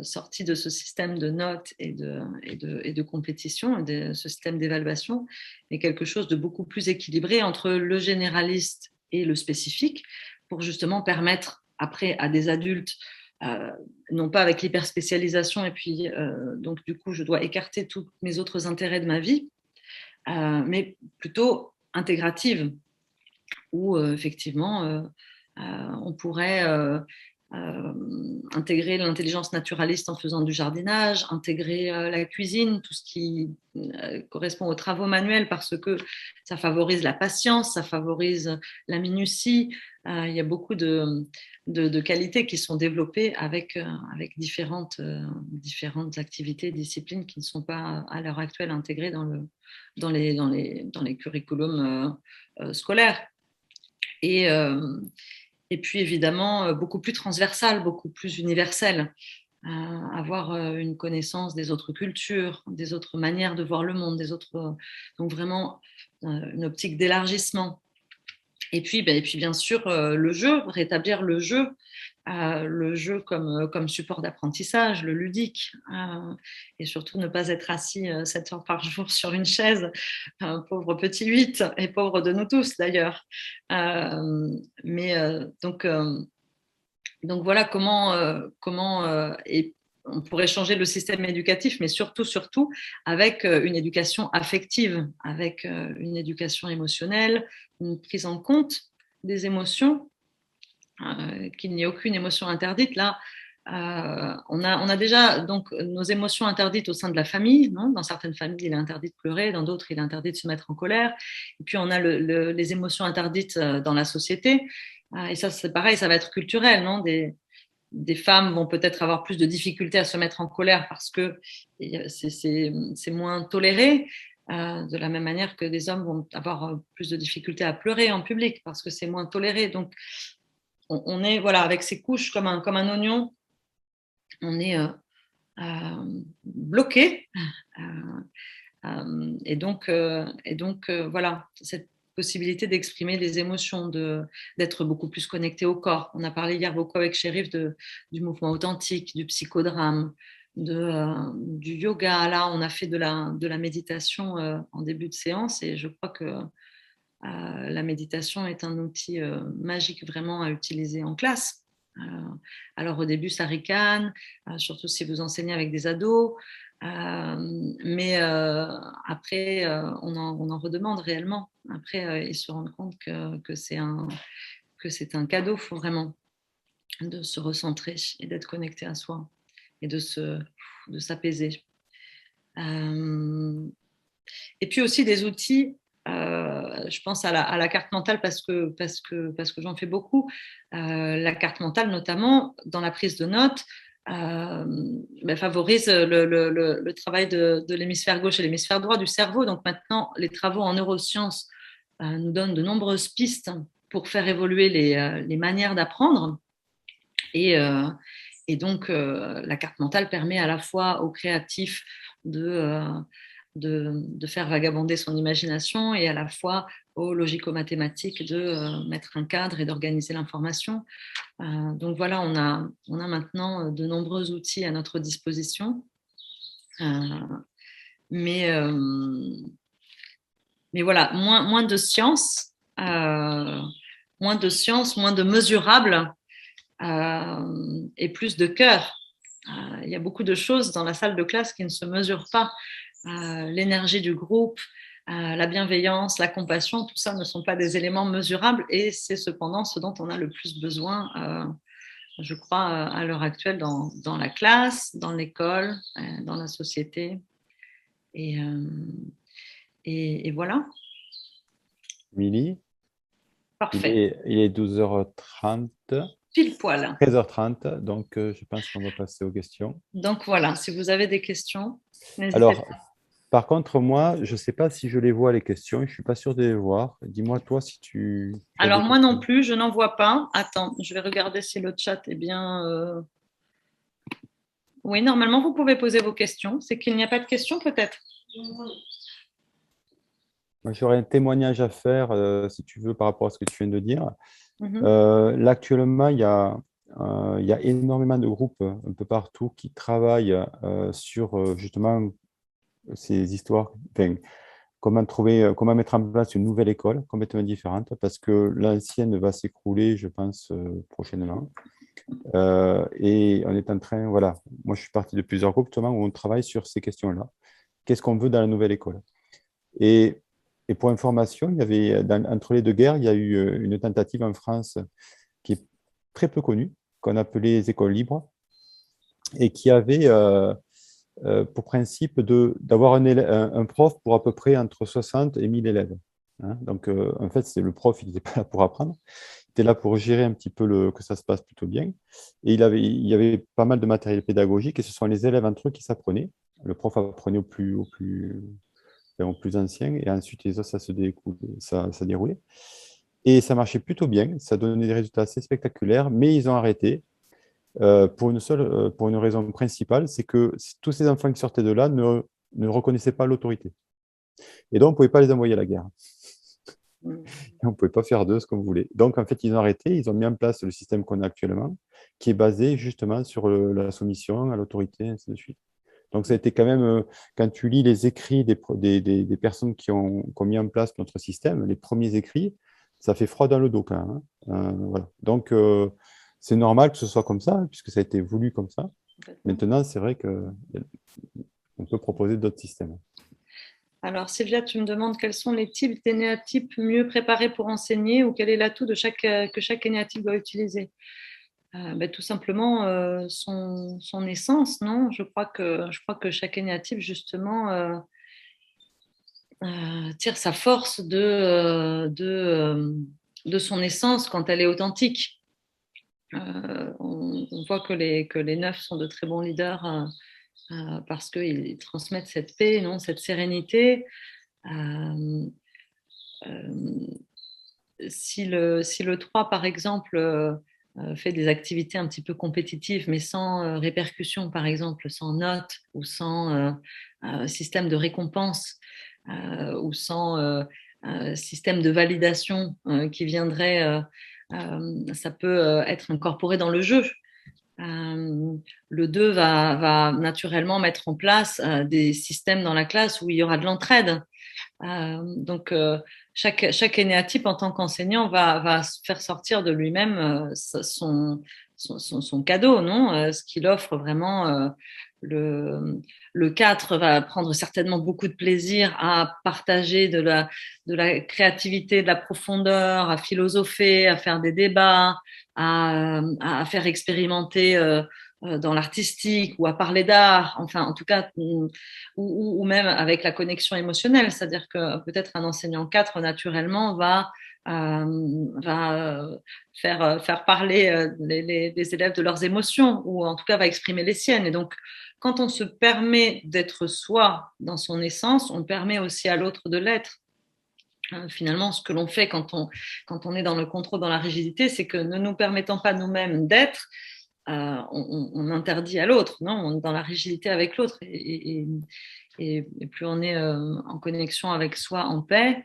sorti de ce système de notes et de compétition, de ce système d'évaluation, mais quelque chose de beaucoup plus équilibré entre le généraliste et le spécifique, pour justement permettre après à des adultes, non pas avec l'hyperspécialisation et puis donc du coup je dois écarter tous mes autres intérêts de ma vie, mais plutôt intégrative, où effectivement on pourrait intégrer l'intelligence naturaliste en faisant du jardinage, intégrer la cuisine, tout ce qui correspond aux travaux manuels, parce que ça favorise la patience, ça favorise la minutie. Il y a beaucoup de qualités qui sont développées avec différentes activités, disciplines qui ne sont pas à l'heure actuelle intégrées dans les curriculums scolaires. Et puis évidemment, beaucoup plus transversal, beaucoup plus universel. Avoir une connaissance des autres cultures, des autres manières de voir le monde, donc vraiment une optique d'élargissement. et puis bien sûr, le jeu, rétablir le jeu comme support d'apprentissage, le ludique, et surtout ne pas être assis 7 heures par jour sur une chaise, pauvre petit 8, et pauvre de nous tous d'ailleurs. Donc voilà et on pourrait changer le système éducatif, mais surtout avec une éducation affective, avec une éducation émotionnelle, une prise en compte des émotions, qu'il n'y ait aucune émotion interdite. Là, on a déjà donc nos émotions interdites au sein de la famille. Non, dans certaines familles, il est interdit de pleurer, dans d'autres, il est interdit de se mettre en colère. Et puis, on a les émotions interdites dans la société. Et ça, c'est pareil, ça va être culturel. Non, des femmes vont peut-être avoir plus de difficultés à se mettre en colère parce que c'est moins toléré. De la même manière que des hommes vont avoir plus de difficultés à pleurer en public parce que c'est moins toléré. Donc, on est voilà, avec ces couches comme un oignon, on est bloqué. Et donc voilà, cette possibilité d'exprimer des émotions, d'être beaucoup plus connecté au corps. On a parlé hier beaucoup avec Chérif du mouvement authentique, du psychodrame, du yoga. Là, on a fait de la méditation en début de séance et je crois que la méditation est un outil magique vraiment à utiliser en classe. Alors au début, ça ricane, surtout si vous enseignez avec des ados, mais après, on en redemande réellement. Après, ils se rendent compte que c'est un cadeau, faut vraiment de se recentrer et d'être connecté à soi et de s'apaiser. Et puis aussi des outils. Je pense à la carte mentale parce que j'en fais beaucoup. La carte mentale, notamment dans la prise de notes, favorise le travail de l'hémisphère gauche et l'hémisphère droit du cerveau. Donc maintenant, les travaux en neurosciences nous donnent de nombreuses pistes pour faire évoluer les manières d'apprendre. Et donc, la carte mentale permet à la fois aux créatifs de faire vagabonder son imagination et à la fois aux logico-mathématiques de mettre un cadre et d'organiser l'information. Donc voilà, on a maintenant de nombreux outils à notre disposition. Mais voilà, moins de science, moins de mesurable et plus de cœur. Il y a beaucoup de choses dans la salle de classe qui ne se mesurent pas. L'énergie du groupe, la bienveillance, la compassion, tout ça ne sont pas des éléments mesurables et c'est cependant ce dont on a le plus besoin, je crois, à l'heure actuelle dans la classe, dans l'école, dans la société. Et voilà. Émilie, Parfait. il est 12h30. Pile poil. 13h30, donc je pense qu'on va passer aux questions. Donc voilà, si vous avez des questions, n'hésitez Alors, pas. par contre, moi, je ne sais pas si je les vois, les questions. Je ne suis pas sûr de les voir. Dis-moi, toi, si tu as Alors des moi non questions. plus, je n'en vois pas. Attends, je vais regarder si le chat est bien. Oui, normalement, vous pouvez poser vos questions. C'est qu'il n'y a pas de questions, peut-être? Moi, j'aurais un témoignage à faire, si tu veux, par rapport à ce que tu viens de dire. Là, actuellement, il y a énormément de groupes un peu partout qui travaillent sur justement ces histoires. Enfin, comment mettre en place une nouvelle école complètement différente, parce que l'ancienne va s'écrouler, je pense, prochainement. Et on est en train, voilà, moi je suis parti de plusieurs groupes justement où on travaille sur ces questions-là. Qu'est-ce qu'on veut dans la nouvelle école? Et pour information, il y avait, entre les deux guerres, il y a eu une tentative en France qui est très peu connue, qu'on appelait les écoles libres, et qui avait pour principe d'avoir un prof pour à peu près entre 60 et 1000 élèves. Hein. Donc, en fait, c'est le prof, il n'était pas là pour apprendre, il était là pour gérer un petit peu que ça se passe plutôt bien. Et il y avait pas mal de matériel pédagogique, et ce sont les élèves entre eux qui s'apprenaient. Le prof apprenait au plus ancien, et ensuite les autres, ça déroulait. Et ça marchait plutôt bien, ça donnait des résultats assez spectaculaires, mais ils ont arrêté pour une raison principale, c'est que tous ces enfants qui sortaient de là ne reconnaissaient pas l'autorité. Et donc, on ne pouvait pas les envoyer à la guerre. Et on ne pouvait pas faire d'eux ce qu'on voulait. Donc, en fait, ils ont arrêté, ils ont mis en place le système qu'on a actuellement, qui est basé justement sur la soumission à l'autorité, ainsi de suite. Donc, ça a été quand même, quand tu lis les écrits des personnes qui ont mis en place notre système, les premiers écrits, ça fait froid dans le dos quand même. Voilà. Donc, c'est normal que ce soit comme ça, puisque ça a été voulu comme ça. Maintenant, c'est vrai qu'on peut proposer d'autres systèmes. Alors, Sylvia, tu me demandes quels sont les types d'énéatypes mieux préparés pour enseigner ou quel est l'atout que chaque énéatype doit utiliser. Tout simplement son essence, non ? Je crois que chaque énéatype, justement, tire sa force de son essence quand elle est authentique. On voit que les 9 sont de très bons leaders parce qu'ils transmettent cette paix, non, cette sérénité. Si le 3, par exemple, fait des activités un petit peu compétitives, mais sans répercussion, par exemple, sans notes ou sans système de récompense ou sans système de validation qui viendrait, ça peut être incorporé dans le jeu. Le 2 va naturellement mettre en place des systèmes dans la classe où il y aura de l'entraide. Donc, chaque énéatype, en tant qu'enseignant, va faire sortir de lui-même son cadeau, non ? Ce qu'il offre vraiment. Le 4 va prendre certainement beaucoup de plaisir à partager de la créativité, de la profondeur, à philosopher, à faire des débats, à faire expérimenter dans l'artistique ou à parler d'art, enfin en tout cas, ou même avec la connexion émotionnelle, c'est-à-dire que peut-être un enseignant 4 naturellement va faire parler les élèves de leurs émotions ou en tout cas va exprimer les siennes. Et donc, quand on se permet d'être soi dans son essence, on permet aussi à l'autre de l'être. Finalement, ce que l'on fait quand on est dans le contrôle, dans la rigidité, c'est que ne nous permettant pas nous-mêmes d'être, on interdit à l'autre, non ? On est dans la rigidité avec l'autre. Et plus on est en connexion avec soi, en paix,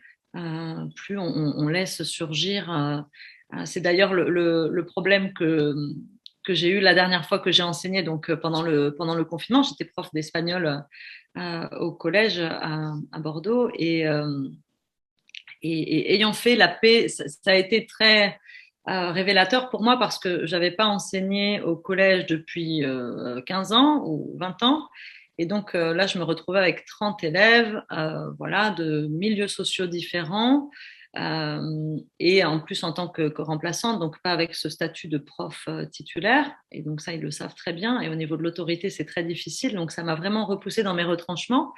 plus on laisse surgir. C'est d'ailleurs le problème que j'ai eu la dernière fois que j'ai enseigné, donc pendant le confinement. J'étais prof d'espagnol au collège à Bordeaux et ayant fait la paix, ça a été très révélateur pour moi parce que je n'avais pas enseigné au collège depuis 15 ans ou 20 ans. Et donc là, je me retrouvais avec 30 élèves voilà, de milieux sociaux différents et en plus en tant que remplaçante, donc pas avec ce statut de prof titulaire. Et donc ça, ils le savent très bien. Et au niveau de l'autorité, c'est très difficile. Donc ça m'a vraiment repoussée dans mes retranchements.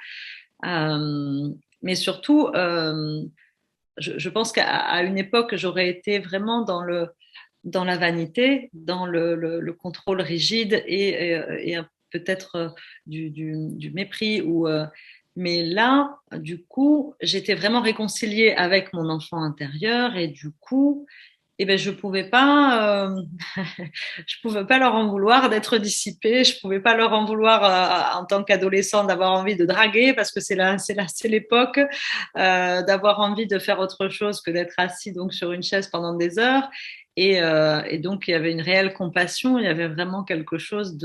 Mais surtout, je pense qu'à une époque, j'aurais été vraiment dans la vanité, dans le contrôle rigide et peut-être du mépris. Mais là, du coup, j'étais vraiment réconciliée avec mon enfant intérieur et du coup, je pouvais pas leur en vouloir d'être dissipée. Je pouvais pas leur en vouloir en tant qu'adolescent d'avoir envie de draguer parce que c'est l'époque d'avoir envie de faire autre chose que d'être assis donc sur une chaise pendant des heures. Et donc il y avait une réelle compassion. Il y avait vraiment quelque chose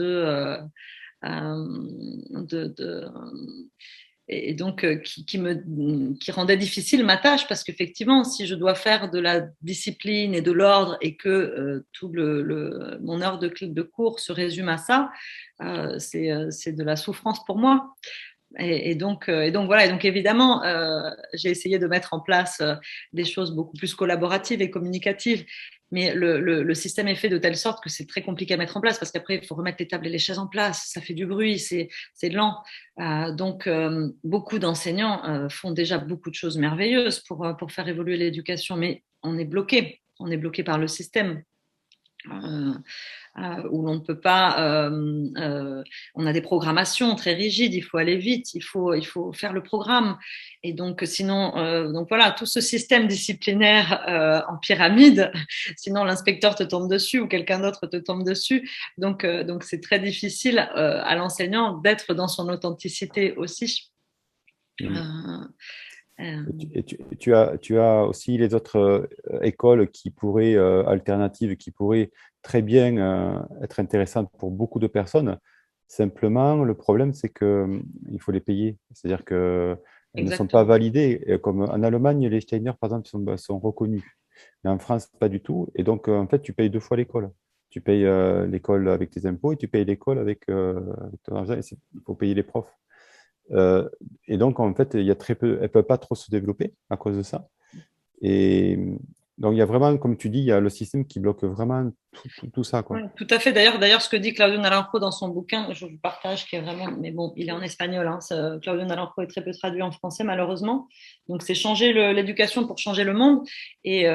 et donc qui rendait difficile ma tâche parce qu'effectivement, si je dois faire de la discipline et de l'ordre et que tout mon heure de cours se résume à ça, c'est de la souffrance pour moi. Et donc voilà. Et donc évidemment, j'ai essayé de mettre en place des choses beaucoup plus collaboratives et communicatives. Mais le système est fait de telle sorte que c'est très compliqué à mettre en place parce qu'après, il faut remettre les tables et les chaises en place. Ça fait du bruit, c'est lent. Donc, beaucoup d'enseignants font déjà beaucoup de choses merveilleuses pour faire évoluer l'éducation, mais on est bloqué. On est bloqué par le système. Où l'on ne peut pas, on a des programmations très rigides, il faut aller vite, il faut faire le programme. Et donc, sinon, donc voilà, tout ce système disciplinaire en pyramide, sinon l'inspecteur te tombe dessus ou quelqu'un d'autre te tombe dessus. Donc c'est très difficile à l'enseignant d'être dans son authenticité aussi. Tu as aussi les autres écoles qui pourraient, alternatives, qui pourraient très bien être intéressantes pour beaucoup de personnes. Simplement, le problème, c'est qu'il faut les payer. C'est-à-dire qu'elles ne sont pas validées. Et comme en Allemagne, les Steiner, par exemple, sont reconnus. Mais en France, pas du tout. Et donc, en fait, tu payes 2 fois l'école. Tu payes l'école avec tes impôts et tu payes l'école avec ton argent. Il faut payer les profs. Et donc, en fait, il y a très peu, elles ne peuvent pas trop se développer à cause de ça. Et donc, il y a vraiment, comme tu dis, il y a le système qui bloque vraiment tout ça, quoi. Oui, tout à fait. D'ailleurs, ce que dit Claudio Naranjo dans son bouquin, je vous partage, qui est vraiment, mais bon, il est en espagnol. Hein, Claudio Naranjo est très peu traduit en français, malheureusement. Donc, c'est changer l'éducation pour changer le monde. Et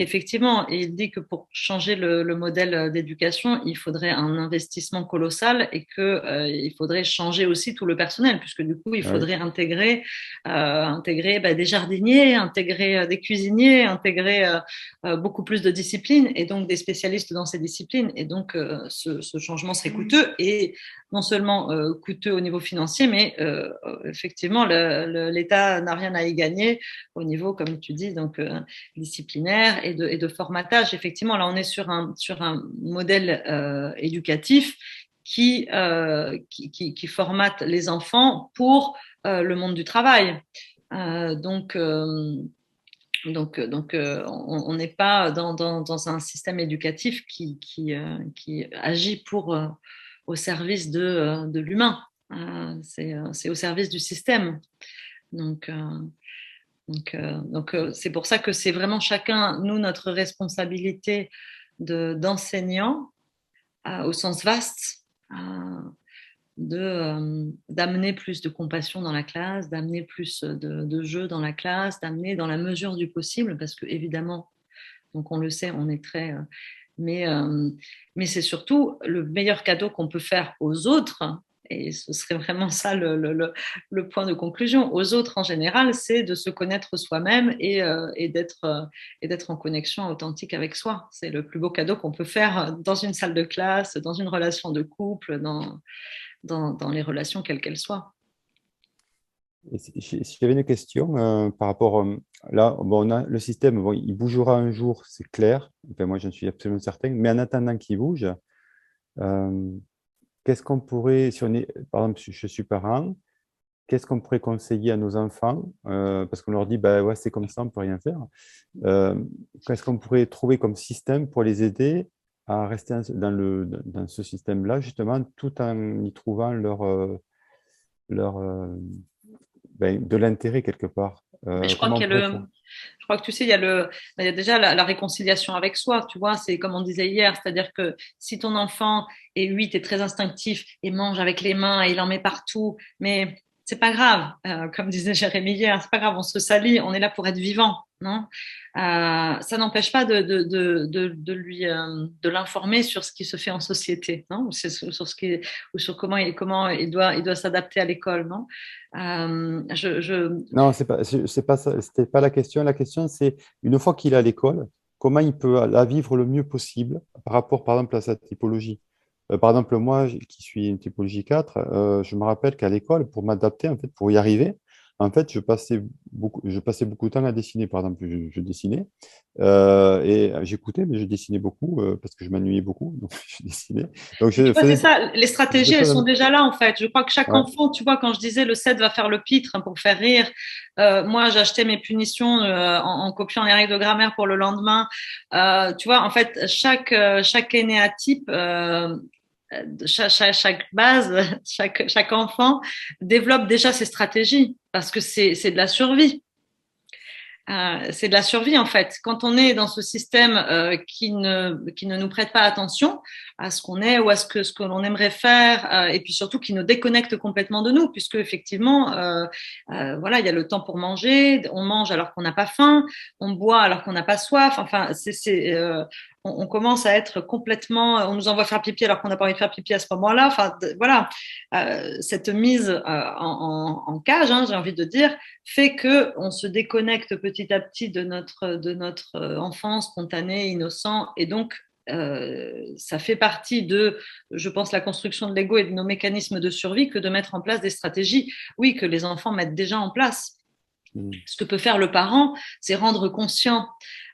effectivement, il dit que pour changer le modèle d'éducation, il faudrait un investissement colossal et qu'il faudrait changer aussi tout le personnel, puisque du coup, il faudrait intégrer des jardiniers, intégrer des cuisiniers, intégrer beaucoup plus de disciplines et donc des spécialistes dans ces disciplines. Et donc, ce changement serait coûteux et non seulement coûteux au niveau financier, mais effectivement, l'État n'a rien à y gagner au niveau, comme tu dis, donc disciplinaire et de formatage. Effectivement, là, on est sur un modèle éducatif qui formate les enfants pour le monde du travail. Donc, on n'est pas dans un système éducatif qui agit au service de l'humain. C'est au service du système. Donc, c'est pour ça que c'est vraiment chacun, nous, notre responsabilité d'enseignants au sens vaste, d'amener plus de compassion dans la classe, d'amener plus de jeu dans la classe, d'amener dans la mesure du possible, parce que évidemment, donc on le sait, on est très... mais c'est surtout le meilleur cadeau qu'on peut faire aux autres, et ce serait vraiment ça le point de conclusion, aux autres en général, c'est de se connaître soi-même et d'être en connexion authentique avec soi. C'est le plus beau cadeau qu'on peut faire dans une salle de classe, dans une relation de couple, dans les relations quelles qu'elles soient. Et si j'avais une question par rapport là, bon, on a le système, bon, il bougera un jour, c'est clair. Enfin, moi, j'en suis absolument certain. Mais en attendant qu'il bouge, qu'est-ce qu'on pourrait, si on est, par exemple, je suis parent, qu'est-ce qu'on pourrait conseiller à nos enfants parce qu'on leur dit, bah ouais, c'est comme ça, on ne peut rien faire. Qu'est-ce qu'on pourrait trouver comme système pour les aider à rester dans ce système-là, justement, tout en y trouvant de l'intérêt quelque part. Je crois que tu sais, il y a déjà la réconciliation avec soi, tu vois, c'est comme on disait hier, c'est-à-dire que si ton enfant est 8 et très instinctif et mange avec les mains et il en met partout, mais c'est pas grave, comme disait Jérémy hier, c'est pas grave, on se salit, on est là pour être vivant, non? Ça n'empêche pas de lui de l'informer sur ce qui se fait en société, non? Ou sur comment il doit s'adapter à l'école, non? Non, c'est pas ça, c'était pas la question. La question, c'est une fois qu'il est à l'école, comment il peut la vivre le mieux possible par rapport, par exemple, à sa typologie. Par exemple, moi, qui suis une typologie 4, je me rappelle qu'à l'école, pour m'adapter, en fait, pour y arriver, en fait, je passais beaucoup de temps à dessiner. Par exemple, je dessinais et j'écoutais, mais je dessinais beaucoup parce que je m'ennuyais beaucoup, donc je dessinais. Donc, c'est ça, les stratégies, elles sont déjà là, en fait. Je crois que chaque enfant, tu vois, quand je disais le 7 va faire le pitre pour faire rire, moi, j'achetais mes punitions en copiant les règles de grammaire pour le lendemain. Tu vois, en fait, chaque énéatype chaque base, chaque enfant développe déjà ses stratégies parce que c'est de la survie. C'est de la survie en fait. Quand on est dans ce système qui ne nous prête pas attention à ce qu'on est ou à ce que l'on aimerait faire et puis surtout qui nous déconnecte complètement de nous puisque effectivement voilà, il y a le temps pour manger, on mange alors qu'on n'a pas faim, on boit alors qu'on n'a pas soif. Enfin, on commence à être complètement, on nous envoie faire pipi alors qu'on n'a pas envie de faire pipi à ce moment-là. Enfin, voilà, cette mise en cage, hein, j'ai envie de dire, fait que on se déconnecte petit à petit de notre enfance spontanée, innocent, et donc ça fait partie de, je pense, la construction de l'ego et de nos mécanismes de survie que de mettre en place des stratégies, oui, que les enfants mettent déjà en place. Ce que peut faire le parent, c'est rendre conscient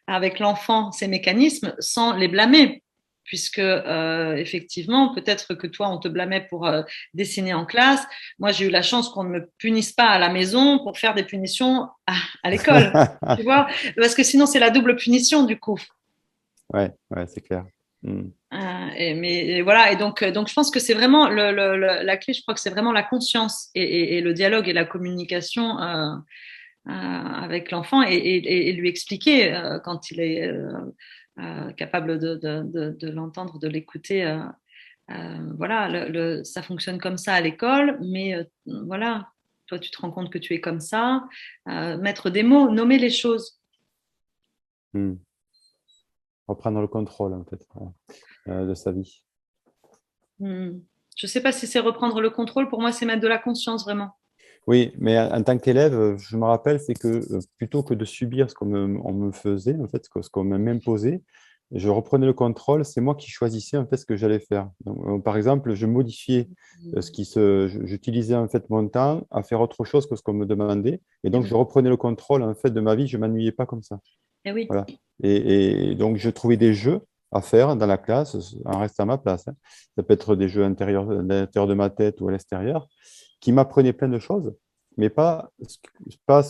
avec l'enfant ces mécanismes sans les blâmer. Puisque effectivement, peut-être que toi, on te blâmait pour dessiner en classe. Moi, j'ai eu la chance qu'on ne me punisse pas à la maison pour faire des punitions à l'école. Tu vois, parce que sinon, c'est la double punition du coup. Ouais, c'est clair. Mais voilà, et donc je pense que c'est vraiment la clé. Je crois que c'est vraiment la conscience et le dialogue et la communication avec l'enfant et lui expliquer quand il est capable de l'entendre, de l'écouter. Voilà, ça fonctionne comme ça à l'école, mais voilà, toi tu te rends compte que tu es comme ça. Mettre des mots, nommer les choses. Reprendre le contrôle en fait de sa vie. Je ne sais pas si c'est reprendre le contrôle. Pour moi, c'est mettre de la conscience vraiment. Oui, mais en tant qu'élève, je me rappelle, c'est que plutôt que de subir ce qu'on me faisait, en fait, ce qu'on m'imposait, je reprenais le contrôle, c'est moi qui choisissais en fait ce que j'allais faire. Donc, par exemple, je modifiais j'utilisais en fait mon temps à faire autre chose que ce qu'on me demandait, et donc je reprenais le contrôle en fait de ma vie. Je m'ennuyais pas comme ça. Et oui. Voilà. Et donc je trouvais des jeux à faire dans la classe en restant à ma place. Ça peut être des jeux à l'intérieur de ma tête ou à l'extérieur, qui m'apprenaient plein de choses, mais pas ce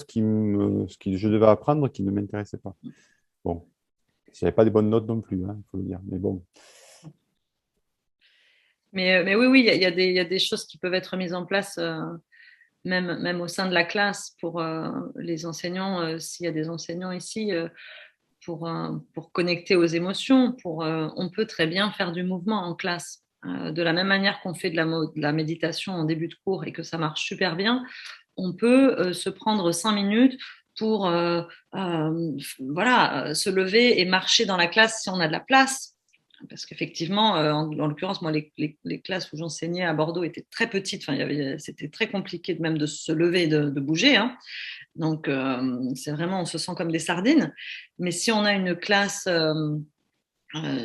que je devais apprendre qui ne m'intéressait pas. Bon, je n'avais pas des bonnes notes non plus, il faut le dire, mais bon. Mais oui, il y a des choses qui peuvent être mises en place, même au sein de la classe, pour les enseignants, s'il y a des enseignants ici, pour connecter aux émotions. On peut très bien faire du mouvement en classe. De la même manière qu'on fait de la méditation en début de cours et que ça marche super bien, on peut se prendre 5 minutes pour se lever et marcher dans la classe si on a de la place. Parce qu'effectivement, en l'occurrence, moi, les classes où j'enseignais à Bordeaux étaient très petites. Enfin, c'était très compliqué même de se lever et de bouger. Donc, c'est vraiment, on se sent comme des sardines. Mais si on a une classe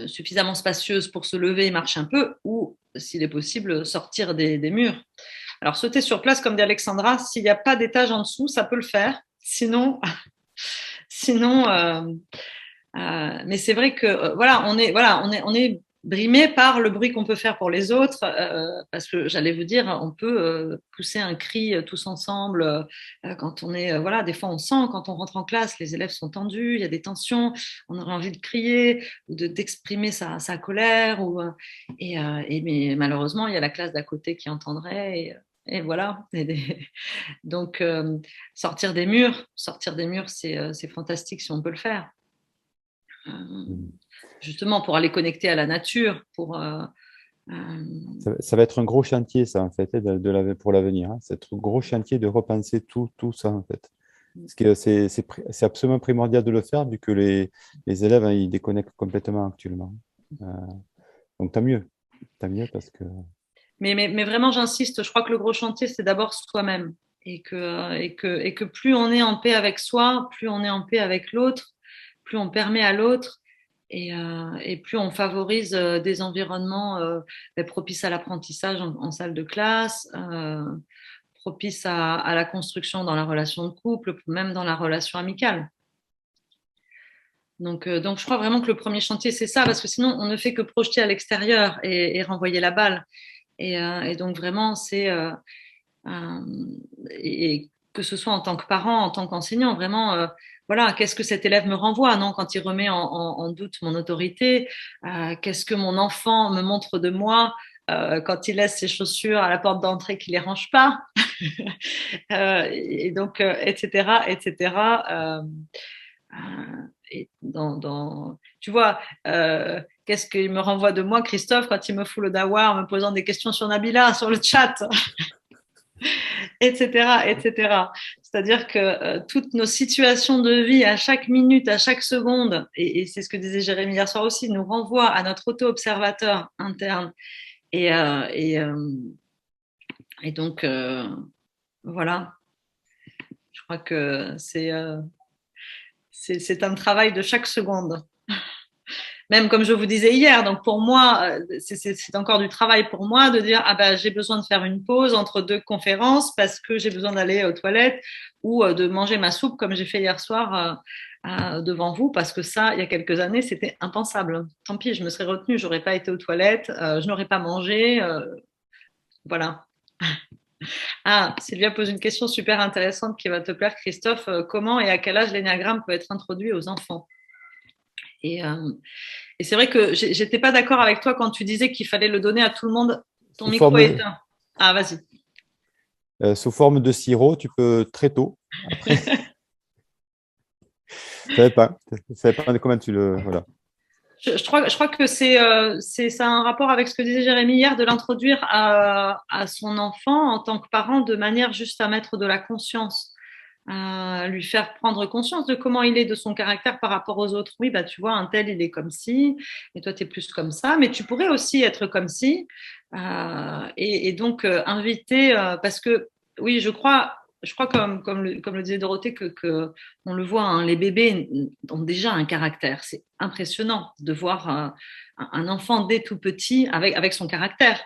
suffisamment spacieuse pour se lever et marcher un peu, ou, s'il est possible, sortir des murs. Alors, sauter sur place, comme dit Alexandra, s'il n'y a pas d'étage en dessous, ça peut le faire. Sinon, mais c'est vrai que on est brimé par le bruit qu'on peut faire pour les autres, parce que j'allais vous dire, on peut pousser un cri tous ensemble quand on est, des fois on sent quand on rentre en classe, les élèves sont tendus, il y a des tensions, on aurait envie de crier ou d'exprimer sa colère, mais malheureusement il y a la classe d'à côté qui entendrait. Et voilà. Donc, sortir des murs, c'est fantastique si on peut le faire. Justement pour aller connecter à la nature, Ça va être un gros chantier, ça, en fait, pour l'avenir. C'est un gros chantier de repenser tout ça, en fait. Parce que c'est absolument primordial de le faire, vu que les élèves, ils déconnectent complètement actuellement. Donc, tant mieux parce que... Mais vraiment, j'insiste, je crois que le gros chantier, c'est d'abord soi-même. Et que plus on est en paix avec soi, plus on est en paix avec l'autre, plus on permet à l'autre et plus on favorise des environnements propices à l'apprentissage en salle de classe, propices à la construction dans la relation de couple, même dans la relation amicale. Donc, je crois vraiment que le premier chantier, c'est ça, parce que sinon, on ne fait que projeter à l'extérieur et renvoyer la balle. Et donc, vraiment, et que ce soit en tant que parent, en tant qu'enseignant, vraiment, qu'est-ce que cet élève me renvoie, non, quand il remet en doute mon autorité, qu'est-ce que mon enfant me montre de moi quand il laisse ses chaussures à la porte d'entrée qu'il les range pas, et donc, etc., etc. Et tu vois, qu'est-ce qu'il me renvoie de moi, Christophe, quand il me fout le dawa en me posant des questions sur Nabila, sur le chat, etc., etc. C'est-à-dire que toutes nos situations de vie, à chaque minute, à chaque seconde, et c'est ce que disait Jérémy hier soir aussi, nous renvoient à notre auto-observateur interne. Et donc, voilà. Je crois que c'est un travail de chaque seconde. même comme je vous disais hier, donc pour moi, c'est encore du travail pour moi de dire, ah ben, j'ai besoin de faire une pause entre deux conférences parce que j'ai besoin d'aller aux toilettes ou de manger ma soupe comme j'ai fait hier soir devant vous, parce que ça, il y a quelques années, c'était impensable. Tant pis, je me serais retenue, j'aurais pas été aux toilettes, je n'aurais pas mangé, voilà. Ah, Sylvia pose une question super intéressante qui va te plaire, Christophe. Comment et à quel âge l'énéagramme peut être introduit aux enfants? Et c'est vrai que j'étais pas d'accord avec toi quand tu disais qu'il fallait le donner à tout le monde. Ton micro est éteint. Ah, vas-y. Sous forme de sirop, tu peux très tôt. Après, ça dépend de comment tu le… Voilà. Je crois que ça a un rapport avec ce que disait Jérémy hier, de l'introduire à son enfant en tant que parent de manière juste à mettre de la conscience, à lui faire prendre conscience de comment il est, de son caractère par rapport aux autres. Oui, bah, tu vois, un tel, il est comme ci, et toi, tu es plus comme ça, mais tu pourrais aussi être comme ci. Et donc, inviter, parce que, oui, je crois comme le disait Dorothée, que on le voit, hein, les bébés ont déjà un caractère. C'est impressionnant de voir un enfant dès tout petit avec son caractère.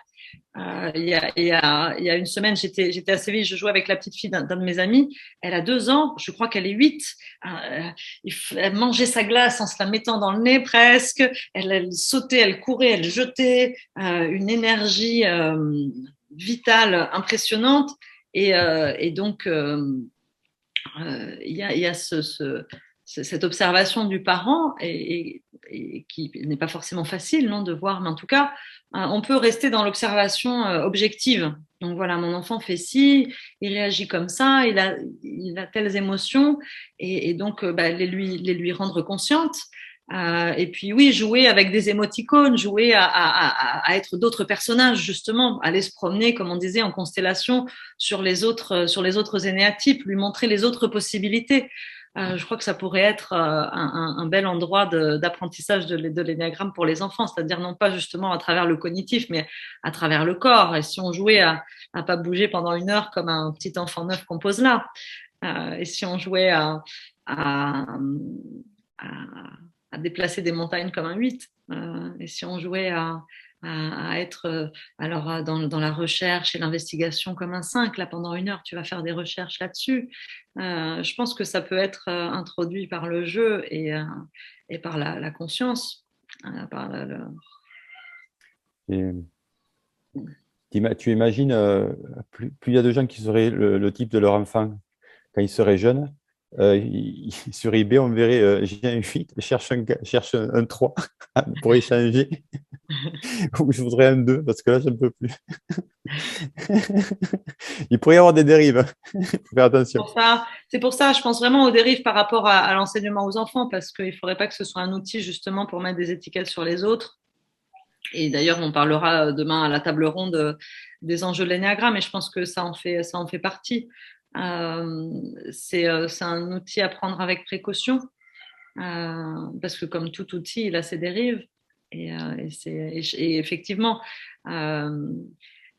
Il y a une semaine, j'étais à Séville, je jouais avec la petite fille d'un de mes amis. Elle a 2 ans, je crois qu'elle est 8. Elle mangeait sa glace en se la mettant dans le nez presque. Elle sautait, elle courait, elle jetait, une énergie vitale impressionnante. Et donc, il y a cette observation du parent et qui n'est pas forcément facile, non, de voir, mais en tout cas, on peut rester dans l'observation objective. Donc voilà, mon enfant fait ci, il réagit comme ça, il a telles émotions, et donc les lui rendre conscientes. Et puis oui, jouer avec des émoticônes, jouer à être d'autres personnages, justement, aller se promener, comme on disait, en constellation sur les autres énéatypes, lui montrer les autres possibilités. Je crois que ça pourrait être un bel endroit d'apprentissage de l'énéagramme pour les enfants, c'est-à-dire non pas justement à travers le cognitif, mais à travers le corps. Et si on jouait à pas bouger pendant 1 heure comme un petit enfant neuf qu'on pose là, et si on jouait à déplacer des montagnes comme un 8, et si on jouait à être alors dans la recherche et l'investigation comme un 5, là pendant 1 heure tu vas faire des recherches là-dessus. Je pense que ça peut être introduit par le jeu et par la conscience. Tu imagines, plus il y a de gens qui seraient le type de leur enfant quand ils seraient jeunes, sur eBay, on verrait j'ai un 8, cherche un 3 pour échanger. Ou je voudrais un 2 parce que là, je ne peux plus. Il pourrait y avoir des dérives. Il faut faire attention. C'est pour ça, je pense vraiment aux dérives par rapport à l'enseignement aux enfants, parce qu'il ne faudrait pas que ce soit un outil justement pour mettre des étiquettes sur les autres. Et d'ailleurs, on parlera demain à la table ronde des enjeux de l'énéagramme, et je pense que ça en fait partie. C'est un outil à prendre avec précaution, parce que comme tout outil, il a ses dérives. Et effectivement,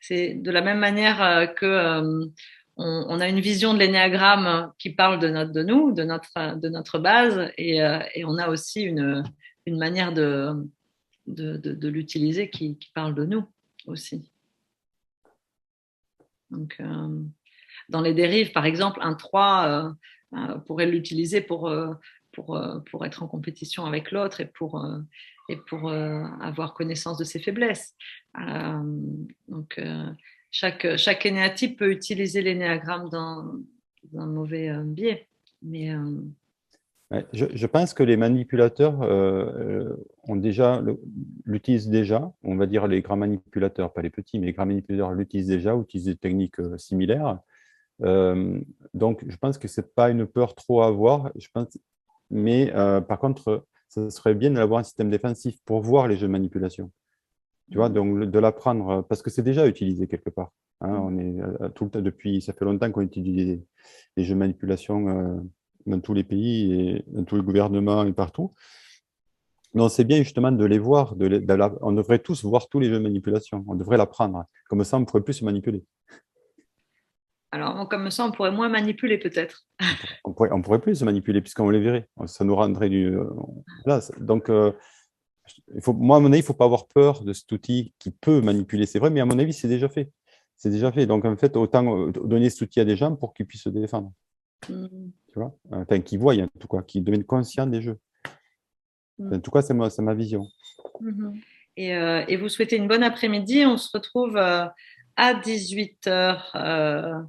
c'est de la même manière que on a une vision de l'énéagramme qui parle de nous, de notre base, et on a aussi une manière de l'utiliser qui parle de nous aussi. Donc, dans les dérives, par exemple, un 3 pourrait l'utiliser pour être en compétition avec l'autre et pour avoir connaissance de ses faiblesses. Donc, chaque énéatype peut utiliser l'énéagramme dans un mauvais biais. Mais, je pense que les manipulateurs l'utilisent déjà. On va dire les grands manipulateurs, pas les petits, mais les grands manipulateurs l'utilisent déjà, utilisent des techniques similaires. Donc, je pense que ce n'est pas une peur trop à avoir. Mais par contre, ça serait bien d'avoir un système défensif pour voir les jeux de manipulation. Tu vois, donc de l'apprendre, parce que c'est déjà utilisé quelque part. Hein, on est tout le temps, ça fait longtemps qu'on utilise les jeux de manipulation dans tous les pays, et dans tous les gouvernements et partout. Mais c'est bien justement de les voir. On devrait tous voir tous les jeux de manipulation. On devrait l'apprendre. Comme ça, on ne pourrait plus se manipuler. Alors, comme ça, on pourrait moins manipuler peut-être. On pourrait plus se manipuler puisqu'on les verrait. Ça nous rendrait du… Voilà. Donc, moi, à mon avis, il ne faut pas avoir peur de cet outil qui peut manipuler, c'est vrai, mais à mon avis, c'est déjà fait. C'est déjà fait. Donc, en fait, autant donner cet outil à des gens pour qu'ils puissent se défendre. Tu vois, enfin, qu'ils voient, en tout cas, qu'ils deviennent conscients des jeux. En tout cas, c'est ma vision. Et vous souhaitez une bonne après-midi. On se retrouve à 18h.